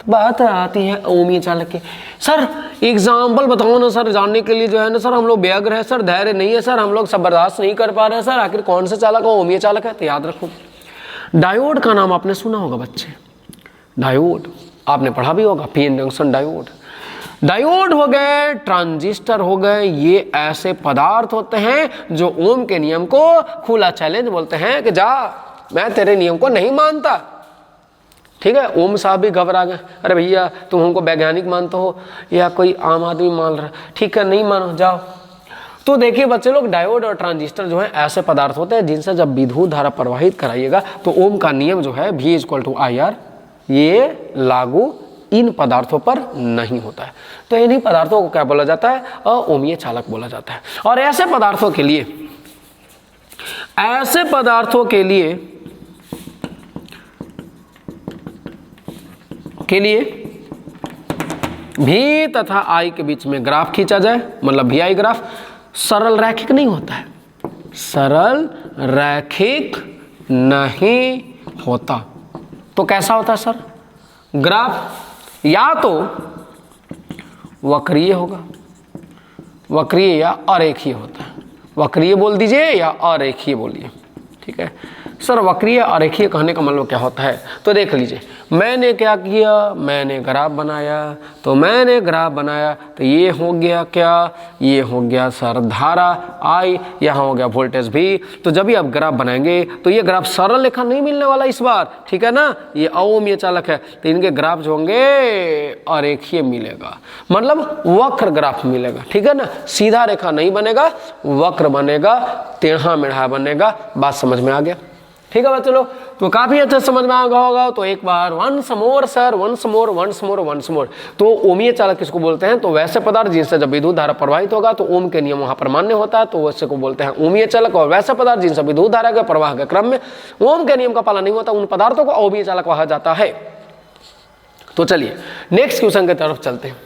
बात आती है अओमीय चालक की। सर एग्जाम्पल बताओ ना सर, जानने के लिए जो है ना सर हम लोग व्यग्र है सर, धैर्य नहीं है सर, हम लोग सब बर्दाश्त नहीं कर पा रहे हैं सर, आखिर कौन सा चालक अओमीय चालक है? तो याद रखो, डायोड का नाम आपने सुना होगा बच्चे, डायोड आपने पढ़ा भी होगा, पीएन जंक्शन डायोड। डायोड हो गए, ट्रांजिस्टर हो गए, ये ऐसे पदार्थ होते हैं जो ओम के नियम को खुला चैलेंज बोलते हैं कि जा, मैं तेरे नियम को नहीं मानता। ठीक है, ओम साहब भी घबरा गए, अरे भैया तुम हमको वैज्ञानिक मानते हो या कोई आम आदमी मान रहा? ठीक है, नहीं मानो, जाओ। तो देखिए बच्चे लोग, डायोड और ट्रांजिस्टर जो है ऐसे पदार्थ होते हैं जिनसे जब विद्युत धारा प्रवाहित कराइएगा तो ओम का नियम जो है V = IR, ये लागू इन पदार्थों पर नहीं होता है। तो इन्हीं पदार्थों को क्या बोला जाता है? अओमीय चालक बोला जाता है। और ऐसे पदार्थों के लिए V तथा I के बीच में ग्राफ खींचा जाए, मतलब VI ग्राफ सरल रैखिक नहीं होता है, सरल रैखिक नहीं होता। तो कैसा होता है सर? ग्राफ या तो वक्रीय होगा, वक्रीय या अरेखीय होता है। वक्रीय बोल दीजिए या अरेखीय बोलिए। ठीक है सर, वक्रीय अरेखीय कहने का मतलब क्या होता है? तो देख लीजिए, मैंने क्या किया, मैंने ग्राफ बनाया, तो मैंने ग्राफ बनाया तो ये हो गया क्या, ये हो गया सर धारा I, यहाँ हो गया वोल्टेज V। तो जब भी आप ग्राफ बनाएंगे तो ये ग्राफ सरल रेखा नहीं मिलने वाला इस बार, ठीक है ना, ये अओमीय चालक है, तो इनके ग्राफ जो होंगे अरेखीय मिलेगा, मतलब वक्र ग्राफ मिलेगा। ठीक है ना, सीधा रेखा नहीं बनेगा, वक्र बनेगा, टेढ़ा मेढ़ा बनेगा। बात समझ में आ गया? ठीक है बच्चों लोग, तो काफी अच्छा समझ में आ गया होगा। तो एक बार once more sir, once more. तो ओमीय चालक किसको बोलते हैं? तो वैसे पदार्थ जिनसे जब विद्युत धारा प्रवाहित होगा तो ओम के नियम वहां पर मान्य होता है, तो वैसे को बोलते हैं ओमीय चालक। और वैसे पदार्थ जिनसे विद्युत धारा के प्रवाह के क्रम में ओम के नियम का पालन नहीं होता, उन पदार्थों को अओमीय चालक कहा जाता है। तो चलिए नेक्स्ट क्वेश्चन की तरफ चलते हैं।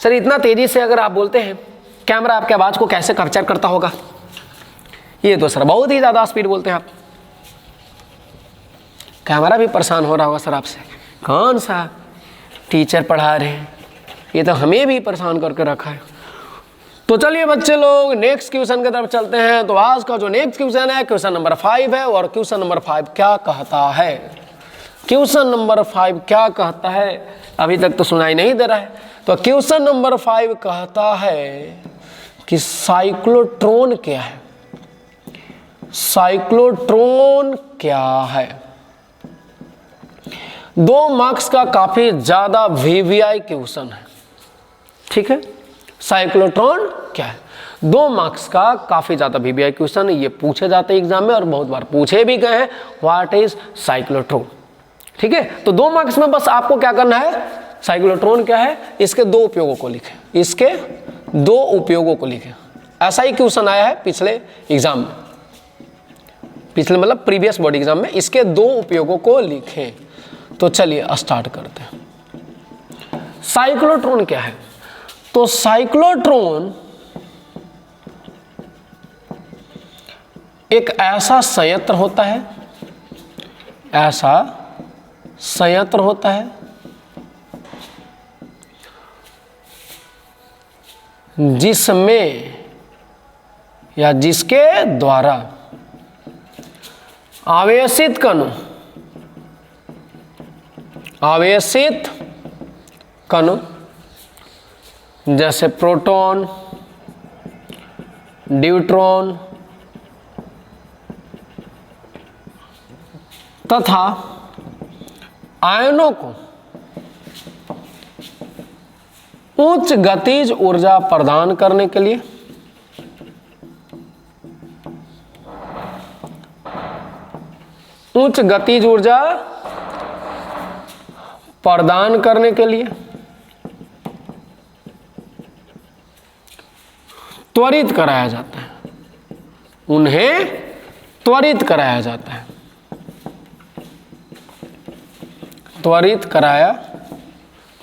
सर इतना तेजी से अगर आप बोलते हैं, कैमरा आपके आवाज को कैसे कैप्चर करता होगा? ये तो सर बहुत ही ज्यादा स्पीड बोलते हैं आप। कैमरा भी परेशान हो रहा होगा सर आपसे, कौन सा टीचर पढ़ा रहे हैं, ये तो हमें भी परेशान करके रखा है। तो चलिए बच्चे लोग नेक्स्ट क्वेश्चन की तरफ चलते हैं। तो आज का जो नेक्स्ट क्वेश्चन है क्वेश्चन नंबर 5 है, और क्वेश्चन नंबर 5 क्या कहता है, क्वेश्चन नंबर 5 क्या कहता है, अभी तक तो सुनाई नहीं दे रहा है। तो क्वेश्चन नंबर 5 कहता है कि साइक्लोट्रॉन क्या है, साइक्लोट्रॉन क्या है। 2 मार्क्स का काफी ज्यादा VVI क्वेश्चन है, ठीक है। साइक्लोट्रॉन क्या है, 2 मार्क्स का काफी ज्यादा VVI क्वेश्चन है, ये पूछे जाते हैं एग्जाम में और बहुत बार पूछे भी गए हैं, व्हाट इज साइक्लोट्रॉन, ठीक है। तो 2 मार्क्स में बस आपको क्या करना है, साइक्लोट्रॉन क्या है, इसके 2 उपयोगों को लिखें, इसके 2 उपयोगों को लिखें। ऐसा ही क्वेश्चन आया है पिछले एग्जाम में, पिछले मतलब प्रीवियस बोर्ड एग्जाम में, इसके 2 उपयोगों को लिखें। तो चलिए स्टार्ट करते हैं। साइक्लोट्रॉन क्या है, तो साइक्लोट्रॉन एक ऐसा संयंत्र होता है, ऐसा संयंत्र होता है जिसमें या जिसके द्वारा आवेशित कणों, आवेशित कणों जैसे प्रोटॉन, न्यूट्रॉन तथा आयनों को उच्च गतिज ऊर्जा प्रदान करने के लिए उच्च गतिज ऊर्जा प्रदान करने के लिए त्वरित कराया जाता है, उन्हें त्वरित कराया जाता है, त्वरित कराया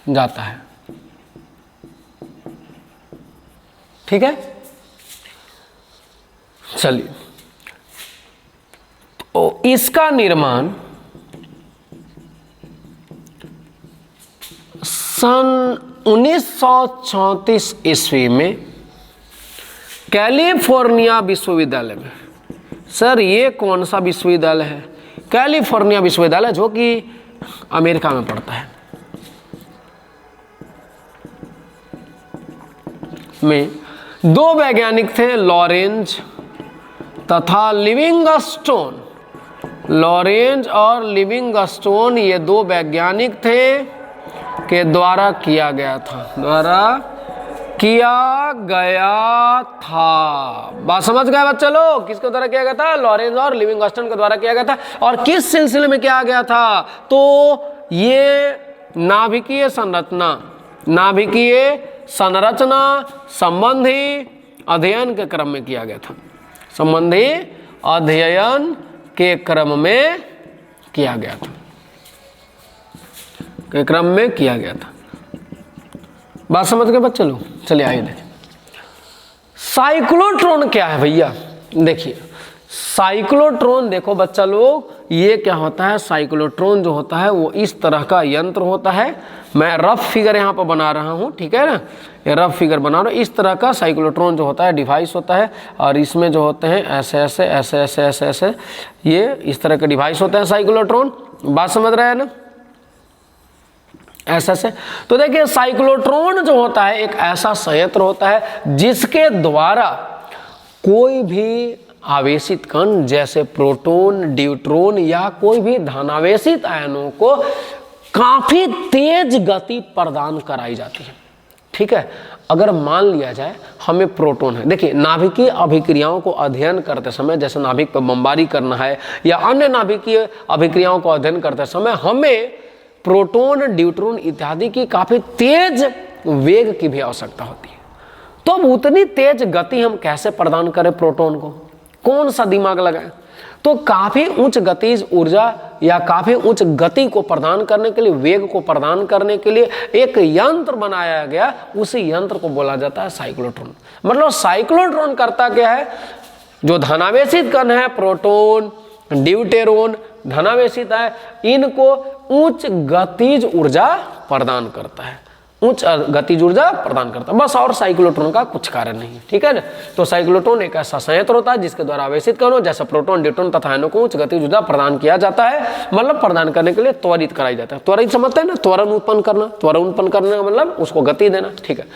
जाता है, ठीक है। चलिए, तो इसका निर्माण सन 1934 ईस्वी में कैलिफोर्निया विश्वविद्यालय में, सर ये कौन सा विश्वविद्यालय है, कैलिफोर्निया विश्वविद्यालय जो कि अमेरिका में पड़ता है, में 2 वैज्ञानिक थे, लॉरेंज तथा लिविंगस्टोन। लॉरेंज और लिविंगस्टोन ये 2 वैज्ञानिक थे के द्वारा किया गया था, द्वारा किया गया था। बात समझ गए बच्चे लोग, किसके द्वारा किया गया था, लॉरेंज और लिविंगस्टन के द्वारा किया गया था। और किस सिलसिले में किया गया था, तो ये नाभिकीय संरचना, नाभिकीय संरचना संबंधी अध्ययन के क्रम में किया गया था, संबंधी अध्ययन के क्रम में किया गया था, के क्रम में किया गया था। बात समझ गए बच्चे लोग। चलिए आइए देखें साइक्लोट्रॉन क्या है भैया। देखिए साइक्लोट्रॉन, देखो बच्चा लोग, ये क्या होता है, साइक्लोट्रॉन जो होता है वो इस तरह का यंत्र होता है। मैं रफ फिगर यहाँ पर बना रहा हूँ, ठीक है ना, ये रफ फिगर बना रहा हूँ। इस तरह का साइक्लोट्रॉन जो होता है डिवाइस होता है, और इसमें जो होते हैं ऐसे ऐसे ऐसे ऐसे ऐसे ऐसे, ये इस तरह के डिवाइस होते हैं साइक्लोट्रॉन। बात समझ रहे हैं ना, ऐसा से। तो देखिए साइक्लोट्रॉन जो होता है एक ऐसा संयंत्र होता है जिसके द्वारा कोई भी आवेशित कण जैसे प्रोटॉन, न्यूट्रॉन या कोई भी धनावेशित आयनों को काफी तेज गति प्रदान कराई जाती है, ठीक है। अगर मान लिया जाए हमें प्रोटॉन है, देखिए नाभिकीय अभिक्रियाओं को अध्ययन करते समय, जैसे नाभिक पर बमबारी करना है या अन्य नाभिकीय अभिक्रियाओं को अध्ययन करते समय हमें प्रोटॉन, न्यूट्रॉन इत्यादि की काफी तेज वेग की भी आवश्यकता होती है। तो अब उतनी तेज गति हम कैसे प्रदान करें प्रोटॉन को, कौन सा दिमाग लगाएं। तो काफी उच्च गतिज ऊर्जा या काफी उच्च गति को प्रदान करने के लिए, वेग को प्रदान करने के लिए एक यंत्र बनाया गया, उसी यंत्र को बोला जाता है साइक्लोट्रॉन। मतलब साइक्लोट्रॉन करता क्या है, जो धनावेशित कण है प्रोटॉन, न्यूट्रॉन, धनावेशित है, इनको उच्च गतिज ऊर्जा प्रदान करता है, उच्च गतिज ऊर्जा प्रदान करता है बस, और साइक्लोट्रॉन का कुछ कारण नहीं, ठीक है ना। तो साइक्लोट्रॉन एक ऐसा संयंत्र होता है जिसके द्वारा आवेशित कणों जैसे प्रोटॉन, न्यूट्रॉन तथा आयनों को उच्च गतिज ऊर्जा प्रदान किया जाता है, मतलब प्रदान करने के लिए त्वरित कराई जाता है। त्वरित समझते हैं ना, त्वरण उत्पन्न करना, त्वरण उत्पन्न करने का मतलब उसको गति देना, ठीक है।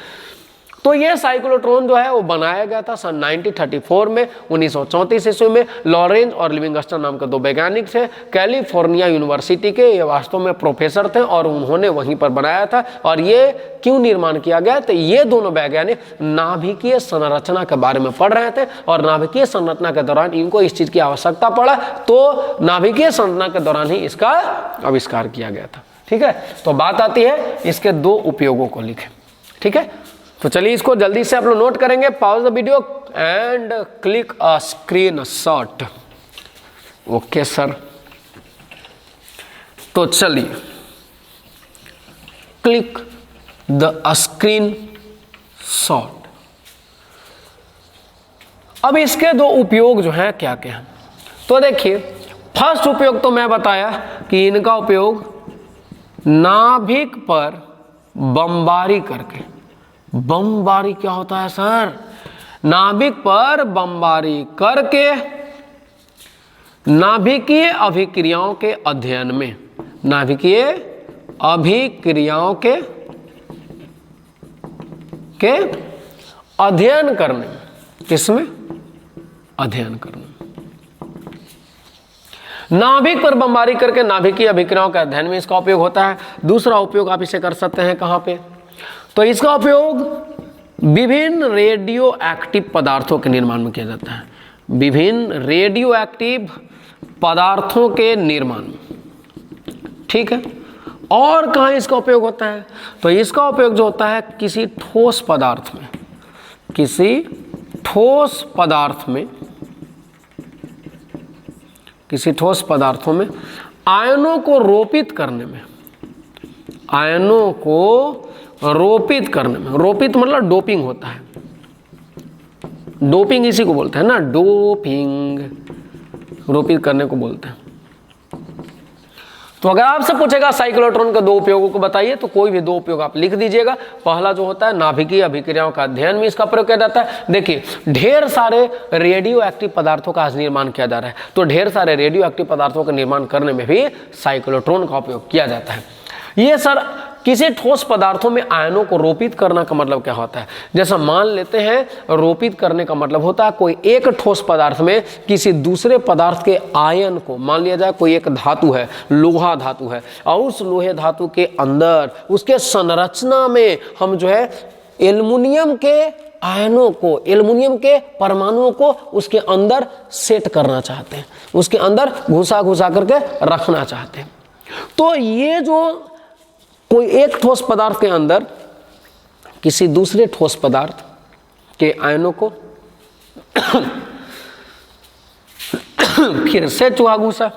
तो ये साइक्लोट्रॉन जो है वो बनाया गया था सन 1934 में, 1934 ईस्वी में। लॉरेंज और लिविंगस्टन नाम के दो वैज्ञानिक थे, कैलिफोर्निया यूनिवर्सिटी के, ये वास्तव में प्रोफेसर थे और उन्होंने वहीं पर बनाया था। और ये क्यों निर्माण किया गया, तो ये दोनों वैज्ञानिक नाभिकीय संरचना के बारे में पढ़ रहे थे और नाभिकीय संरचना के दौरान इनको इस चीज की आवश्यकता पड़ा, तो नाभिकीय संरचना के दौरान ही इसका आविष्कार किया गया था, ठीक है। तो बात आती है इसके दो उपयोगों को लिखें, ठीक है। तो चलिए इसको जल्दी से आप लोग नोट करेंगे, pause the video and click a screen shot. Okay sir, तो चलिए क्लिक द स्क्रीन शॉट। अब इसके दो उपयोग जो है क्या क्या है, तो देखिए फर्स्ट उपयोग तो मैं बताया कि इनका उपयोग नाभिक पर बमबारी करके, बमबारी क्या होता है सर, नाभिक पर बमबारी करके नाभिकीय अभिक्रियाओं के अध्ययन में, नाभिकीय अभिक्रियाओं के अध्ययन करने में, किसमें अध्ययन करने में, नाभिक पर बमबारी करके नाभिकीय अभिक्रियाओं के अध्ययन में इसका उपयोग होता है। दूसरा उपयोग आप इसे कर सकते हैं कहां पे, तो इसका उपयोग विभिन्न रेडियो एक्टिव पदार्थों के निर्माण में किया जाता है, विभिन्न रेडियो एक्टिव पदार्थों के निर्माण में, ठीक है। और कहाँ इसका उपयोग होता है, तो इसका उपयोग जो होता है किसी ठोस पदार्थ में, किसी ठोस पदार्थ में, किसी ठोस पदार्थों में आयनों को रोपित करने में, आयनों को रोपित करने में, रोपित मतलब डोपिंग होता है, डोपिंग इसी को बोलते हैं ना, डोपिंग, रोपित करने को बोलते हैं। तो अगर आपसे पूछेगा साइक्लोट्रॉन के दो उपयोगों को बताइए, तो कोई भी दो उपयोग आप लिख दीजिएगा। पहला जो होता है नाभिकीय अभिक्रियाओं का अध्ययन में इसका प्रयोग किया जाता है। देखिए ढेर सारे रेडियो एक्टिव पदार्थों का आज निर्माण किया जा रहा है, तो ढेर सारे रेडियो एक्टिव पदार्थों का निर्माण करने में भी साइक्लोट्रॉन का उपयोग किया जाता है। ये सर किसी ठोस पदार्थों में आयनों को रोपित करना का मतलब क्या होता है, जैसा मान लेते हैं रोपित करने का मतलब होता है कोई एक ठोस पदार्थ में किसी दूसरे पदार्थ के आयन को, मान लिया जाए कोई एक धातु है, लोहा धातु है, और उस लोहे धातु के अंदर उसके संरचना में हम जो है एल्युमिनियम के आयनों को, एल्युमिनियम के परमाणुओं को उसके अंदर सेट करना चाहते हैं, उसके अंदर घुसा घुसा करके रखना चाहते हैं। तो ये जो कोई एक ठोस पदार्थ के अंदर किसी दूसरे ठोस पदार्थ के आयनों को फिर से चूहा घुसा,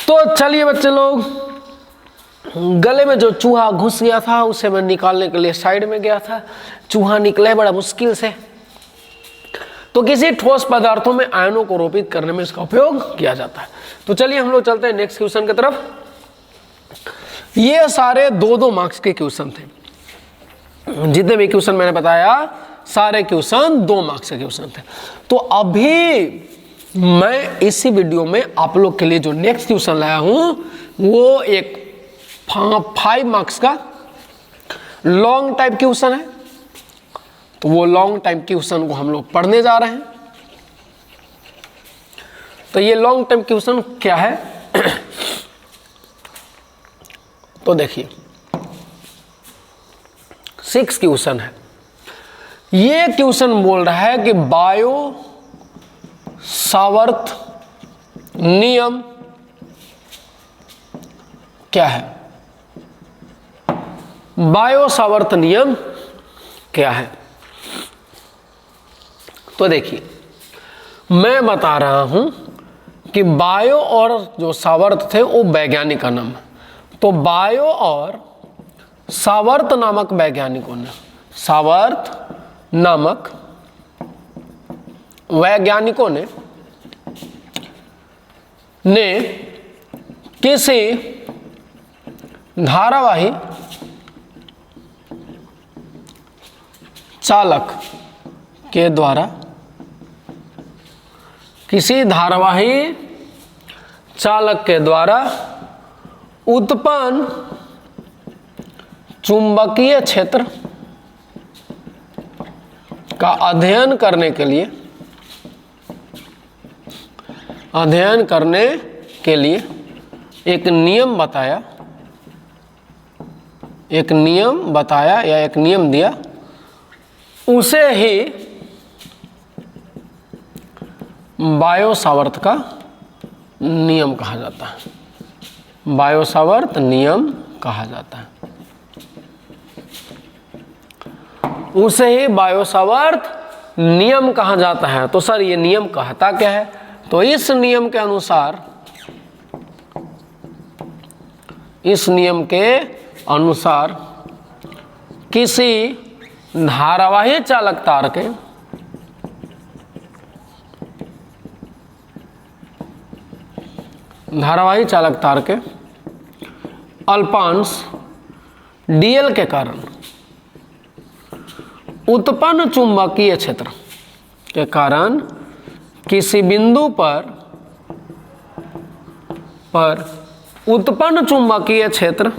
तो चलिए बच्चे लोग, गले में जो चूहा घुस गया था उसे मैं निकालने के लिए साइड में गया था, चूहा निकले बड़ा मुश्किल से। तो किसी ठोस पदार्थों में आयनों को रोपित करने में इसका उपयोग किया जाता है। तो चलिए हम लोग चलते हैं नेक्स्ट क्वेश्चन की तरफ। ये सारे 2-2 मार्क्स के क्वेश्चन थे, जितने भी क्वेश्चन मैंने बताया सारे क्वेश्चन 2 मार्क्स के क्वेश्चन थे। तो अभी मैं इसी वीडियो में आप लोग के लिए जो नेक्स्ट क्वेश्चन लाया हूं वो एक 5 मार्क्स का लॉन्ग टाइप क्वेश्चन है। तो वो लॉन्ग टाइप क्वेश्चन को हम लोग पढ़ने जा रहे हैं। तो ये लॉन्ग टाइप क्वेश्चन क्या है तो देखिए 6 क्वेश्चन है। ये क्वेश्चन बोल रहा है कि बायो सावर्त नियम क्या है। बायो सावर्त नियम क्या है? तो देखिए मैं बता रहा हूं कि बायो और जो सावर्त थे वो वैज्ञानिक का नाम है। तो बायो और सावर्त नामक वैज्ञानिकों ने, सावर्त नामक वैज्ञानिकों ने किसी धारावाही चालक के द्वारा, किसी धारावाही चालक के द्वारा उत्पन्न चुंबकीय क्षेत्र का अध्ययन करने के लिए एक नियम बताया या एक नियम दिया, उसे ही बायो सावर्त का नियम कहा जाता है। बायो सावर्त नियम कहा जाता है, उसे ही बायो सावर्त नियम कहा जाता है। तो सर ये नियम कहता क्या है? तो इस नियम के अनुसार किसी धारावाही चालक तार के अल्पांश dl के कारण उत्पन्न चुंबकीय क्षेत्र के कारण किसी बिंदु पर उत्पन्न चुंबकीय क्षेत्र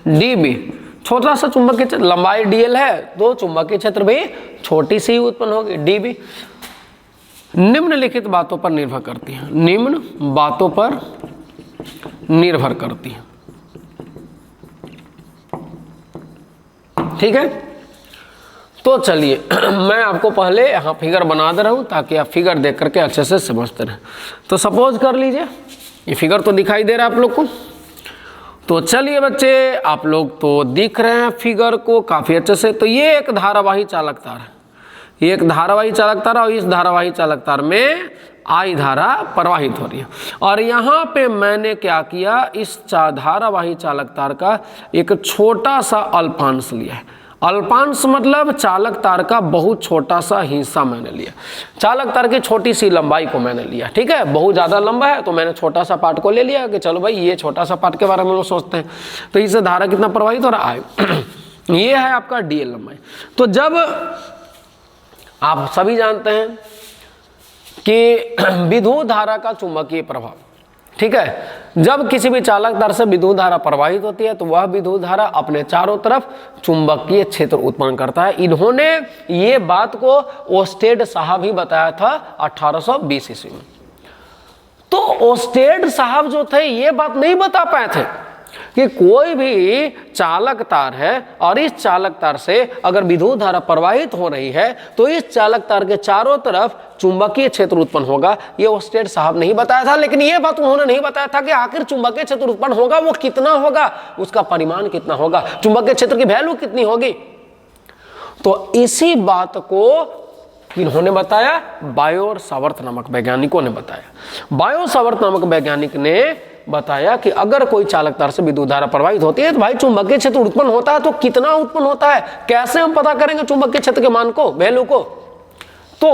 dB, छोटा सा चुंबकीय क्षेत्र, लंबाई dl है तो चुंबकीय क्षेत्र भी छोटी सी उत्पन्न होगी dB, निम्नलिखित बातों पर निर्भर करती है। निम्न बातों पर निर्भर करती है। ठीक है, तो चलिए मैं आपको पहले यहाँ फिगर बना दे रहा हूँ ताकि आप फिगर देख करके अच्छे से समझते रहें। तो सपोज कर लीजिए ये फिगर तो दिखाई दे रहा है आप लोग को। तो चलिए बच्चे, आप लोग तो दिख रहे हैं फिगर को काफ़ी अच्छे से। तो ये एक धारावाही चालक तार है, ये एक धारावाही चालक तार, और इस धारावाही चालक तार में I धारा प्रवाहित हो रही है। और यहाँ पे मैंने क्या किया, इस धारावाही चालक तार का एक छोटा सा अल्पांश लिया है। अल्पांश मतलब चालक तार का बहुत छोटा सा हिस्सा मैंने लिया। चालक तार की छोटी सी लंबाई को मैंने लिया। ठीक है, बहुत ज़्यादा लंबा है तो मैंने छोटा सा पार्ट को ले लिया कि चलो भाई ये छोटा सा पार्ट के बारे में लोग सोचते हैं। तो इससे धारा कितना प्रवाहित हो रहा है ये है आपका dl लंबाई। तो जब आप सभी जानते हैं कि विद्युत धारा का चुंबकीय प्रभाव, ठीक है, जब किसी भी चालक तार से विद्युत धारा प्रवाहित होती है तो वह विद्युत धारा अपने चारों तरफ चुंबकीय क्षेत्र उत्पन्न करता है। इन्होंने ये बात को ओस्टेड साहब ही बताया था 1820 ईस्वी में। तो ओस्टेड साहब जो थे ये बात नहीं बता पाए थे कि कोई भी चालक तार है और इस चालक तार से अगर विद्युत धारा प्रवाहित हो रही है तो इस चालक तार के चारों तरफ चुंबकीय क्षेत्र उत्पन्न होगा। ये ओस्टेड साहब नहीं बताया था, लेकिन ये बात उन्होंने नहीं बताया था कि आखिर चुंबकीय क्षेत्र उत्पन्न होगा वो कितना होगा, उसका परिमाण कितना होगा, चुंबकीय क्षेत्र की वैल्यू कितनी होगी। तो इसी बात को इन्होंने बताया, बायो और सावर्त नामक वैज्ञानिकों ने बताया। बायो सावर्त नामक वैज्ञानिक ने बताया कि अगर कोई चालक तार से विद्युत धारा प्रवाहित होती है तो भाई चुंबकीय क्षेत्र उत्पन्न होता है। तो कितना उत्पन्न होता है, कैसे हम पता करेंगे चुंबकीय क्षेत्र के मान को, वैल्यू को। तो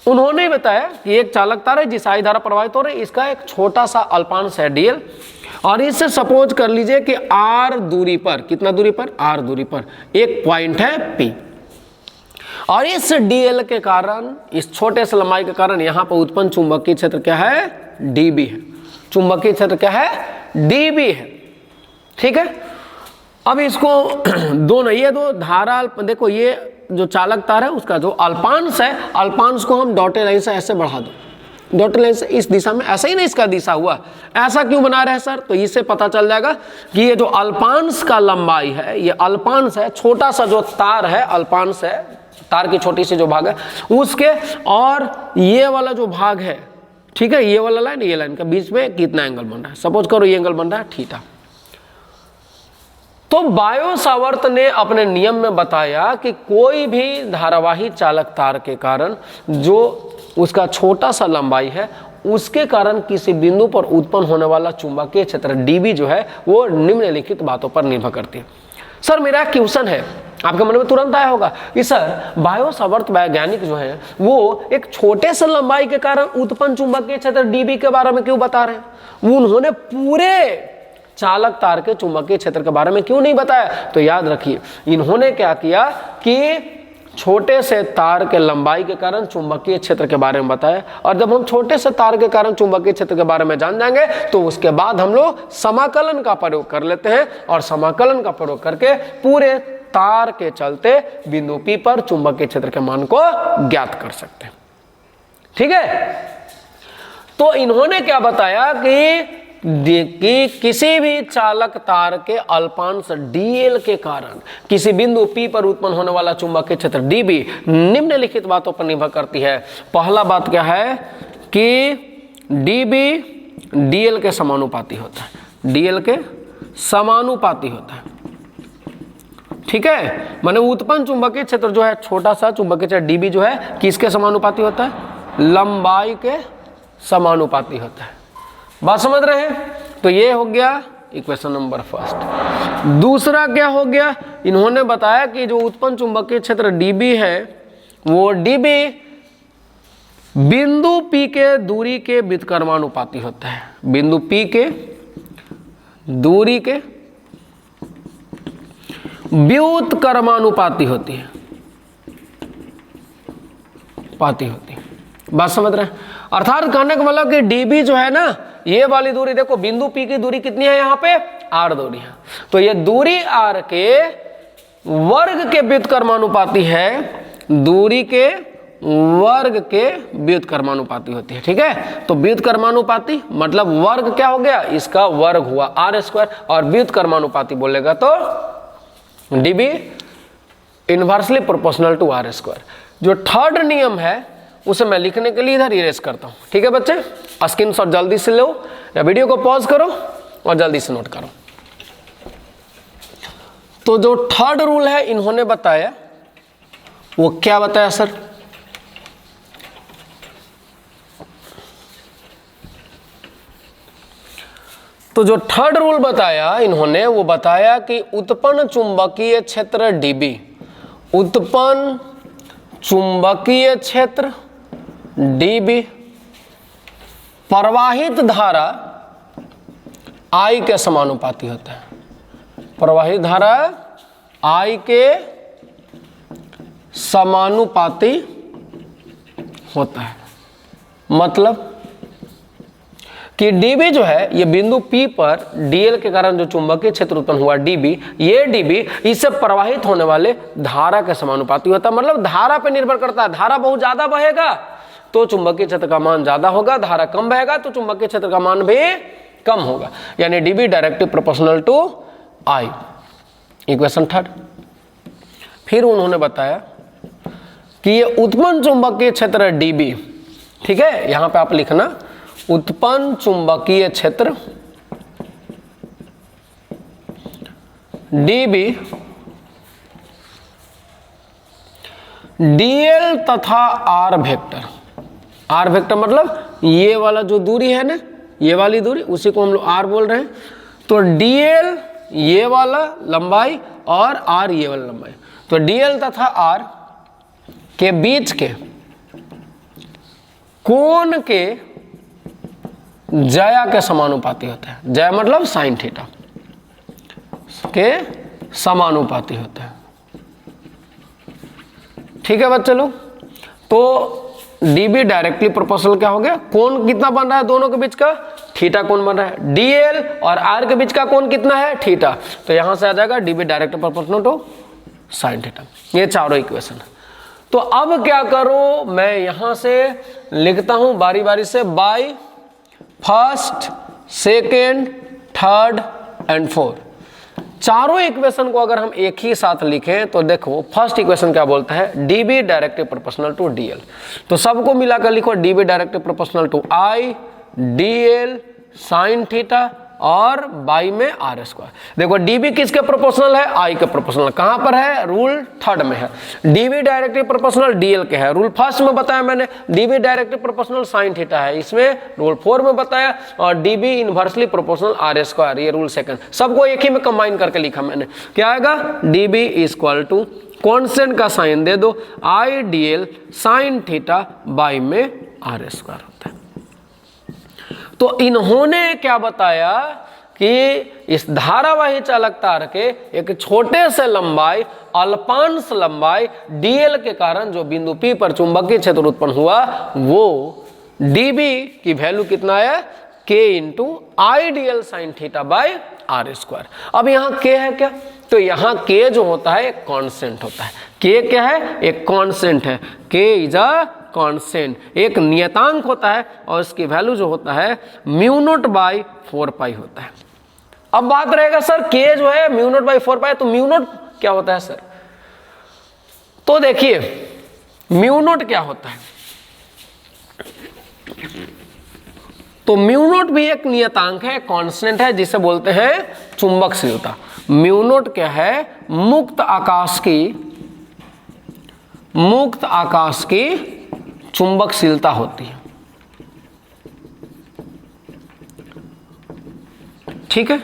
उन्होंने बताया कि एक चालक तार है जिस I धारा प्रवाहित हो रही है, इसका एक छोटा सा अल्पांश है dl, और इससे सपोज कर लीजिए कि r दूरी पर, कितना दूरी पर, r दूरी पर एक पॉइंट है P, और इस dl के कारण, इस छोटे से लंबाई के कारण यहाँ पर उत्पन्न चुंबकीय क्षेत्र क्या है, dB है। चुंबकीय क्षेत्र क्या है, dB है। ठीक है, अब इसको दोनों, ये दो धारा, देखो ये जो चालक तार है उसका जो अल्पांश है, अल्पांश को हम डॉटेड लाइन से ऐसे बढ़ा दो, डॉटेड लाइन से इस दिशा में, ऐसा ही नहीं इसका दिशा हुआ, ऐसा क्यों बना रहे हैं सर? तो इससे पता चल जाएगा कि ये जो अल्पांश का लंबाई है, ये अल्पांश है, छोटा सा जो तार है अल्पांश है, तार की छोटी सी जो भाग है उसके, और ये वाला जो भाग है, ठीक है, ये वाला लाइन ये लाइन के बीच में कितना एंगल बन रहा है? सपोज करो ये एंगल बन रहा है थीटा। तो बायो-सावर्त ने अपने नियम में बताया कि कोई भी धारावाही चालक तार के कारण जो उसका छोटा सा लंबाई है, उसके कारण किसी बिंदु पर उत्पन्न होने वाला चुंबकीय क्षेत्र dB जो है वो निम्नलिखित बातों पर निर्भर करती है। सर मेरा क्वेश्चन है, आपके मन में तुरंत आया होगा कि सर बायो-सावर्त वैज्ञानिक जो है वो एक छोटे से लंबाई के कारण उत्पन्न चुंबकीय क्षेत्र dB के बारे में क्यों बता रहे हैं? उन्होंने पूरे चालक तार के चुंबकीय क्षेत्र के बारे में क्यों नहीं बताया? तो याद रखिए, इन्होंने क्या किया कि छोटे से तार के लंबाई के कारण चुंबकीय क्षेत्र के बारे में बताया, और जब हम छोटे से तार के कारण चुंबकीय क्षेत्र के बारे में जान जाएंगे तो उसके बाद हम लोग समाकलन का प्रयोग कर लेते हैं, और समाकलन का प्रयोग करके पूरे तार के चलते बिंदु P पर चुंबकीय क्षेत्र के मान को ज्ञात कर सकते हैं। ठीक है, तो इन्होंने क्या बताया कि किसी भी चालक तार के अल्पांश dl के कारण किसी बिंदु P पर उत्पन्न होने वाला चुंबकीय क्षेत्र dB निम्नलिखित बातों पर निर्भर करती है। पहला बात क्या है कि dB dl के समानुपाती होता है, dl के समानुपाती होता है। ठीक है, माने उत्पन्न चुंबकीय क्षेत्र जो है, छोटा सा चुंबकीय क्षेत्र dB जो है किसके समानुपाती होता है? लंबाई के समानुपाती होता है। बात समझ रहे हैं? तो ये हो गया इक्वेशन नंबर फर्स्ट। दूसरा क्या हो गया? इन्होंने बताया कि जो उत्पन्न चुंबकीय क्षेत्र dB है वो dB बिंदु P के दूरी के व्युत्क्रमानुपाती होता है, बिंदु P के दूरी के व्युत्क्रमानुपाती होती है, पाती होती है। बात समझ रहे हैं? अर्थात कहने का मतलब कि dB जो है ना, ये वाली दूरी देखो, बिंदु P की दूरी कितनी है यहाँ पे? r दूरी है, तो ये दूरी r के वर्ग के व्युत्क्रमानुपाती है, दूरी के वर्ग के व्युत्क्रमानुपाती होती है। ठीक है, तो व्युत्क्रमानुपाती मतलब वर्ग क्या हो गया? इसका वर्ग हुआ r², और व्युत्क्रमानुपाती बोलेगा तो dB inversely proportional to r²। जो थर्ड नियम है उसे मैं लिखने के लिए इधर इरेज करता हूं। ठीक है बच्चे, स्क्रीनशॉट जल्दी से लो या वीडियो को पॉज करो और जल्दी से नोट करो। तो जो थर्ड रूल है इन्होंने बताया, वो क्या बताया सर? तो जो थर्ड रूल बताया इन्होंने, वो बताया कि उत्पन्न चुंबकीय क्षेत्र dB, उत्पन्न चुंबकीय क्षेत्र dB प्रवाहित धारा I के समानुपाती होता है, प्रवाहित धारा I के समानुपाती होता है। मतलब कि dB जो है ये बिंदु P पर dl के कारण जो चुंबकीय क्षेत्र उत्पन्न हुआ dB, ये dB इससे प्रवाहित होने वाले धारा के समानुपाती होता है। मतलब धारा पे निर्भर करता है, धारा बहुत ज्यादा बहेगा तो चुंबकीय क्षेत्र का मान ज्यादा होगा, धारा कम बहेगा तो चुंबकीय क्षेत्र का मान भी कम होगा, यानी dB directly proportional to I। Equation third. फिर उन्होंने बताया कि ये उत्पन्न चुंबकीय क्षेत्र dB, ठीक है, यहां पे आप लिखना उत्पन्न चुंबकीय क्षेत्र dB dl तथा r वेक्टर, r वेक्टर मतलब ये वाला जो दूरी है ना, ये वाली दूरी, उसी को हम लोग r बोल रहे हैं। तो dl ये वाला लंबाई और r ये वाला लंबाई, तो dl तथा r के बीच के कोण के ज्या के समानुपाती होता है। ज्या मतलब साइन थीटा के समानुपाती होता है। ठीक है बच्चे लोग, तो dB डायरेक्टली प्रोपोर्शनल क्या हो गया? कोण कितना बन रहा है दोनों के बीच का? थीटा कोण बन रहा है। dl और r के बीच का कोण कितना है? थीटा। तो यहां से आ जाएगा dB directly proportional to sine theta. ये चारों इक्वेशन है। तो अब क्या करो, मैं यहां से लिखता हूं बारी बारी से, by first, second, third and fourth. चारों इक्वेशन को अगर हम एक ही साथ लिखें तो देखो फर्स्ट इक्वेशन क्या बोलता है, dB directly proportional to dl. तो सबको मिलाकर लिखो dB directly proportional to I DL sine theta और बाई में आर स्क्वायर। देखो डीबी किसके प्रोपोर्शनल है, आई के प्रोपोर्शनल। कहां पर है, रूल थर्ड में है। डीबी डायरेक्टली प्रोपोर्शनल डीएल के है, रूल फर्स्ट में बताया मैंने। DB directly proportional sine theta है, इसमें रूल 4 में बताया। और dB inversely proportional R square, ये रूल सेकंड। सबको एक ही में कंबाइन करके लिखा मैंने। क्या आएगा, डीबी इक्वल टू कॉन्स्टेंट का साइन दे दो, आई डीएल साइन थीटा बाई में आर स्क्वायर होता है। तो इन्होंने क्या बताया कि इस धारावाही चालक तार के एक छोटे से लंबाई अल्पांश लंबाई डीएल के कारण जो बिंदु P पर चुंबकीय क्षेत्र उत्पन्न हुआ, वो डीबी की वैल्यू कितना है, k into I DL sine theta by R square. अब यहाँ k है क्या, तो यहाँ k जो होता है एक कांस्टेंट होता है। k क्या है, एक कांस्टेंट है। k इज अ कांस्टेंट, एक नियतांक होता है और इसकी वैल्यू जो होता है म्यू नॉट बाई 4 पाई होता है। अब बात रहेगा सर k जो है म्यू नॉट बाई 4 पाई, तो म्यू नॉट क्या होता है सर, तो देखिए म्यू नॉट क्या होता है, तो म्यू नॉट भी एक नियतांक है, कांस्टेंट है, जिसे बोलते हैं चुंबकशीलता। म्यू नॉट क्या है, मुक्त आकाश की चुंबकशीलता होती है। ठीक है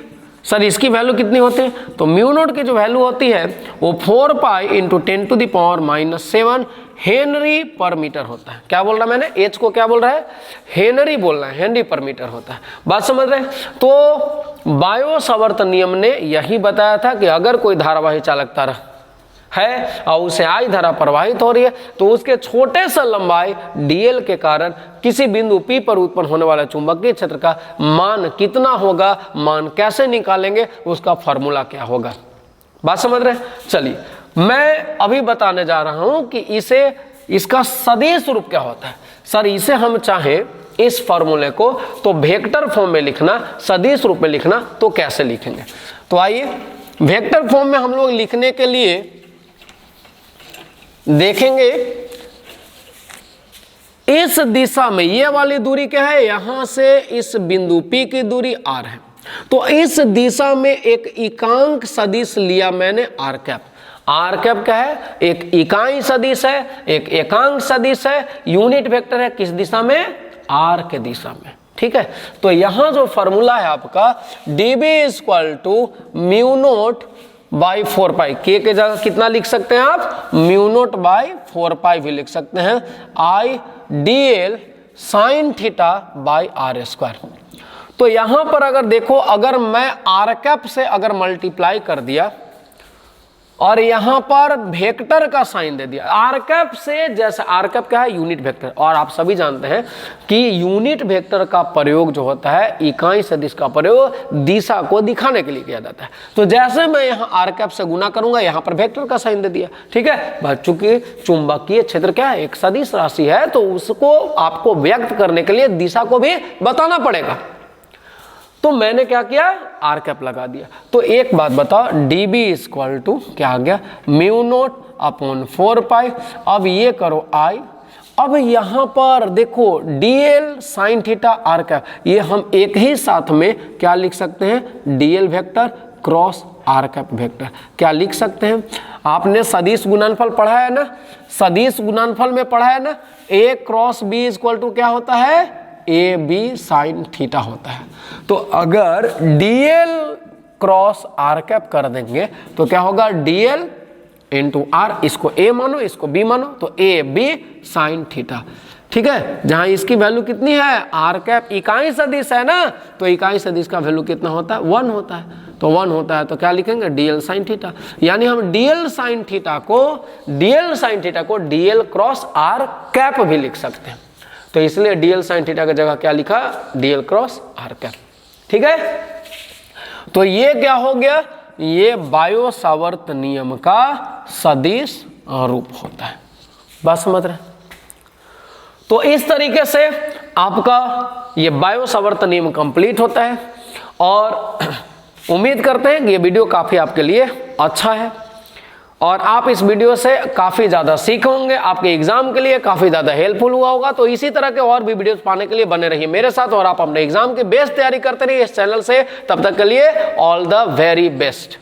सर, इसकी वैल्यू कितनी होती है, तो म्यू नॉट की जो वैल्यू होती है वो 4 पाई इंटू 10⁻⁻7 हेनरी पर मीटर होता है। क्या बोल रहा मैंने, एच को क्या बोल रहा है, हेनरी बोल रहा है, हेनरी पर मीटर होता है। बात समझ रहे हैं। तो बायो सावर्त नियम ने यही बताया था कि अगर कोई धारावाही चालक तार है और उसे आई धारा प्रवाहित हो रही है, तो उसके छोटे से लंबाई डीएल के कारण किसी बिंदु P पर उत्पन्न होने वाले चुंबकीय क्षेत्र का मान कितना होगा, मान कैसे निकालेंगे, उसका फॉर्मूला क्या होगा। बात समझ रहे हैं। चलिए मैं अभी बताने जा रहा हूं कि इसका सदिश रूप क्या होता है। सर इसे हम चाहें इस फॉर्मूले को तो वेक्टर फॉर्म में लिखना, सदिश रूप में लिखना, तो कैसे लिखेंगे। तो आइए वेक्टर फॉर्म में हम लोग लिखने के लिए देखेंगे, इस दिशा में ये वाली दूरी क्या है, यहां से इस बिंदु P की दूरी r है। तो इस दिशा में एक इकांक सदिश लिया मैंने r कैप। r कैप क्या है, एक इकाई सदिश है, एक एकांक सदिश है, यूनिट वेक्टर है, किस दिशा में, r के दिशा में। ठीक है, तो यहां जो फॉर्मूला है आपका dB equal to mu nought by 4 pi, के जगह कितना लिख सकते हैं आप, म्यू नोट बाई 4 पाई भी लिख सकते हैं, I DL sine theta by R square. तो यहां पर अगर देखो, अगर मैं आर कैप से अगर मल्टीप्लाई कर दिया और यहां पर वेक्टर का साइन दे दिया, आर कैप से, जैसे आर कैप क्या है, यूनिट वेक्टर, और आप सभी जानते हैं कि यूनिट वेक्टर का प्रयोग जो होता है, इकाई सदिश का प्रयोग दिशा को दिखाने के लिए किया जाता है। तो जैसे मैं यहां आर कैप से गुना करूंगा, यहां पर वेक्टर का साइन दे दिया। ठीक है, चूंकि चुंबकीय क्षेत्र क्या है, एक सदिश राशि है, तो उसको आपको व्यक्त करने के लिए दिशा को भी बताना पड़ेगा। तो मैंने क्या किया, आर कैप लगा दिया। तो एक बात बताओ, डीबी इक्वल टू क्या आ गया, म्यू नोट अपॉन 4 पाई। अब ये करो आई, अब यहां पर देखो dl sine theta R cap, ये हम एक ही साथ में क्या लिख सकते हैं, dl vector cross R cap vector. क्या लिख सकते हैं, आपने सदिश गुणनफल पढ़ा है ना, सदिश गुणनफल में पढ़ा है ना, ए क्रॉस बी इक्वल टू क्या होता है, ए बी साइन थीटा होता है। तो अगर डीएल क्रॉस आर कैप कर देंगे तो क्या होगा, डीएल इंटू आर, इसको ए मानो इसको बी मानो, तो ए बी साइन थीटा। ठीक है, जहां इसकी वैल्यू कितनी है, आर कैप इकाई सदिश है ना, तो इकाई सदिश का वैल्यू कितना होता है, 1 होता है। तो 1 होता है तो क्या लिखेंगे, डीएल साइन थीटा। यानी हम डीएल साइन थीटा को डीएल क्रॉस आर कैप भी लिख सकते हैं। तो इसलिए डीएल साइन थीटा की जगह क्या लिखा, डीएल क्रॉस आर कैप। ठीक है, तो ये क्या हो गया, ये बायो सावर्त नियम का सदिश रूप होता है। बात समझ रहे हैं? तो इस तरीके से आपका ये बायो सावर्त नियम कंप्लीट होता है और उम्मीद करते हैं कि ये वीडियो काफ़ी आपके लिए अच्छा है और आप इस वीडियो से काफ़ी ज़्यादा सीख होंगे, आपके एग्जाम के लिए काफ़ी ज़्यादा हेल्पफुल हुआ होगा। तो इसी तरह के और भी वीडियोस पाने के लिए बने रहिए मेरे साथ और आप अपने एग्जाम की बेस्ट तैयारी करते रहिए इस चैनल से। तब तक के लिए ऑल द वेरी बेस्ट।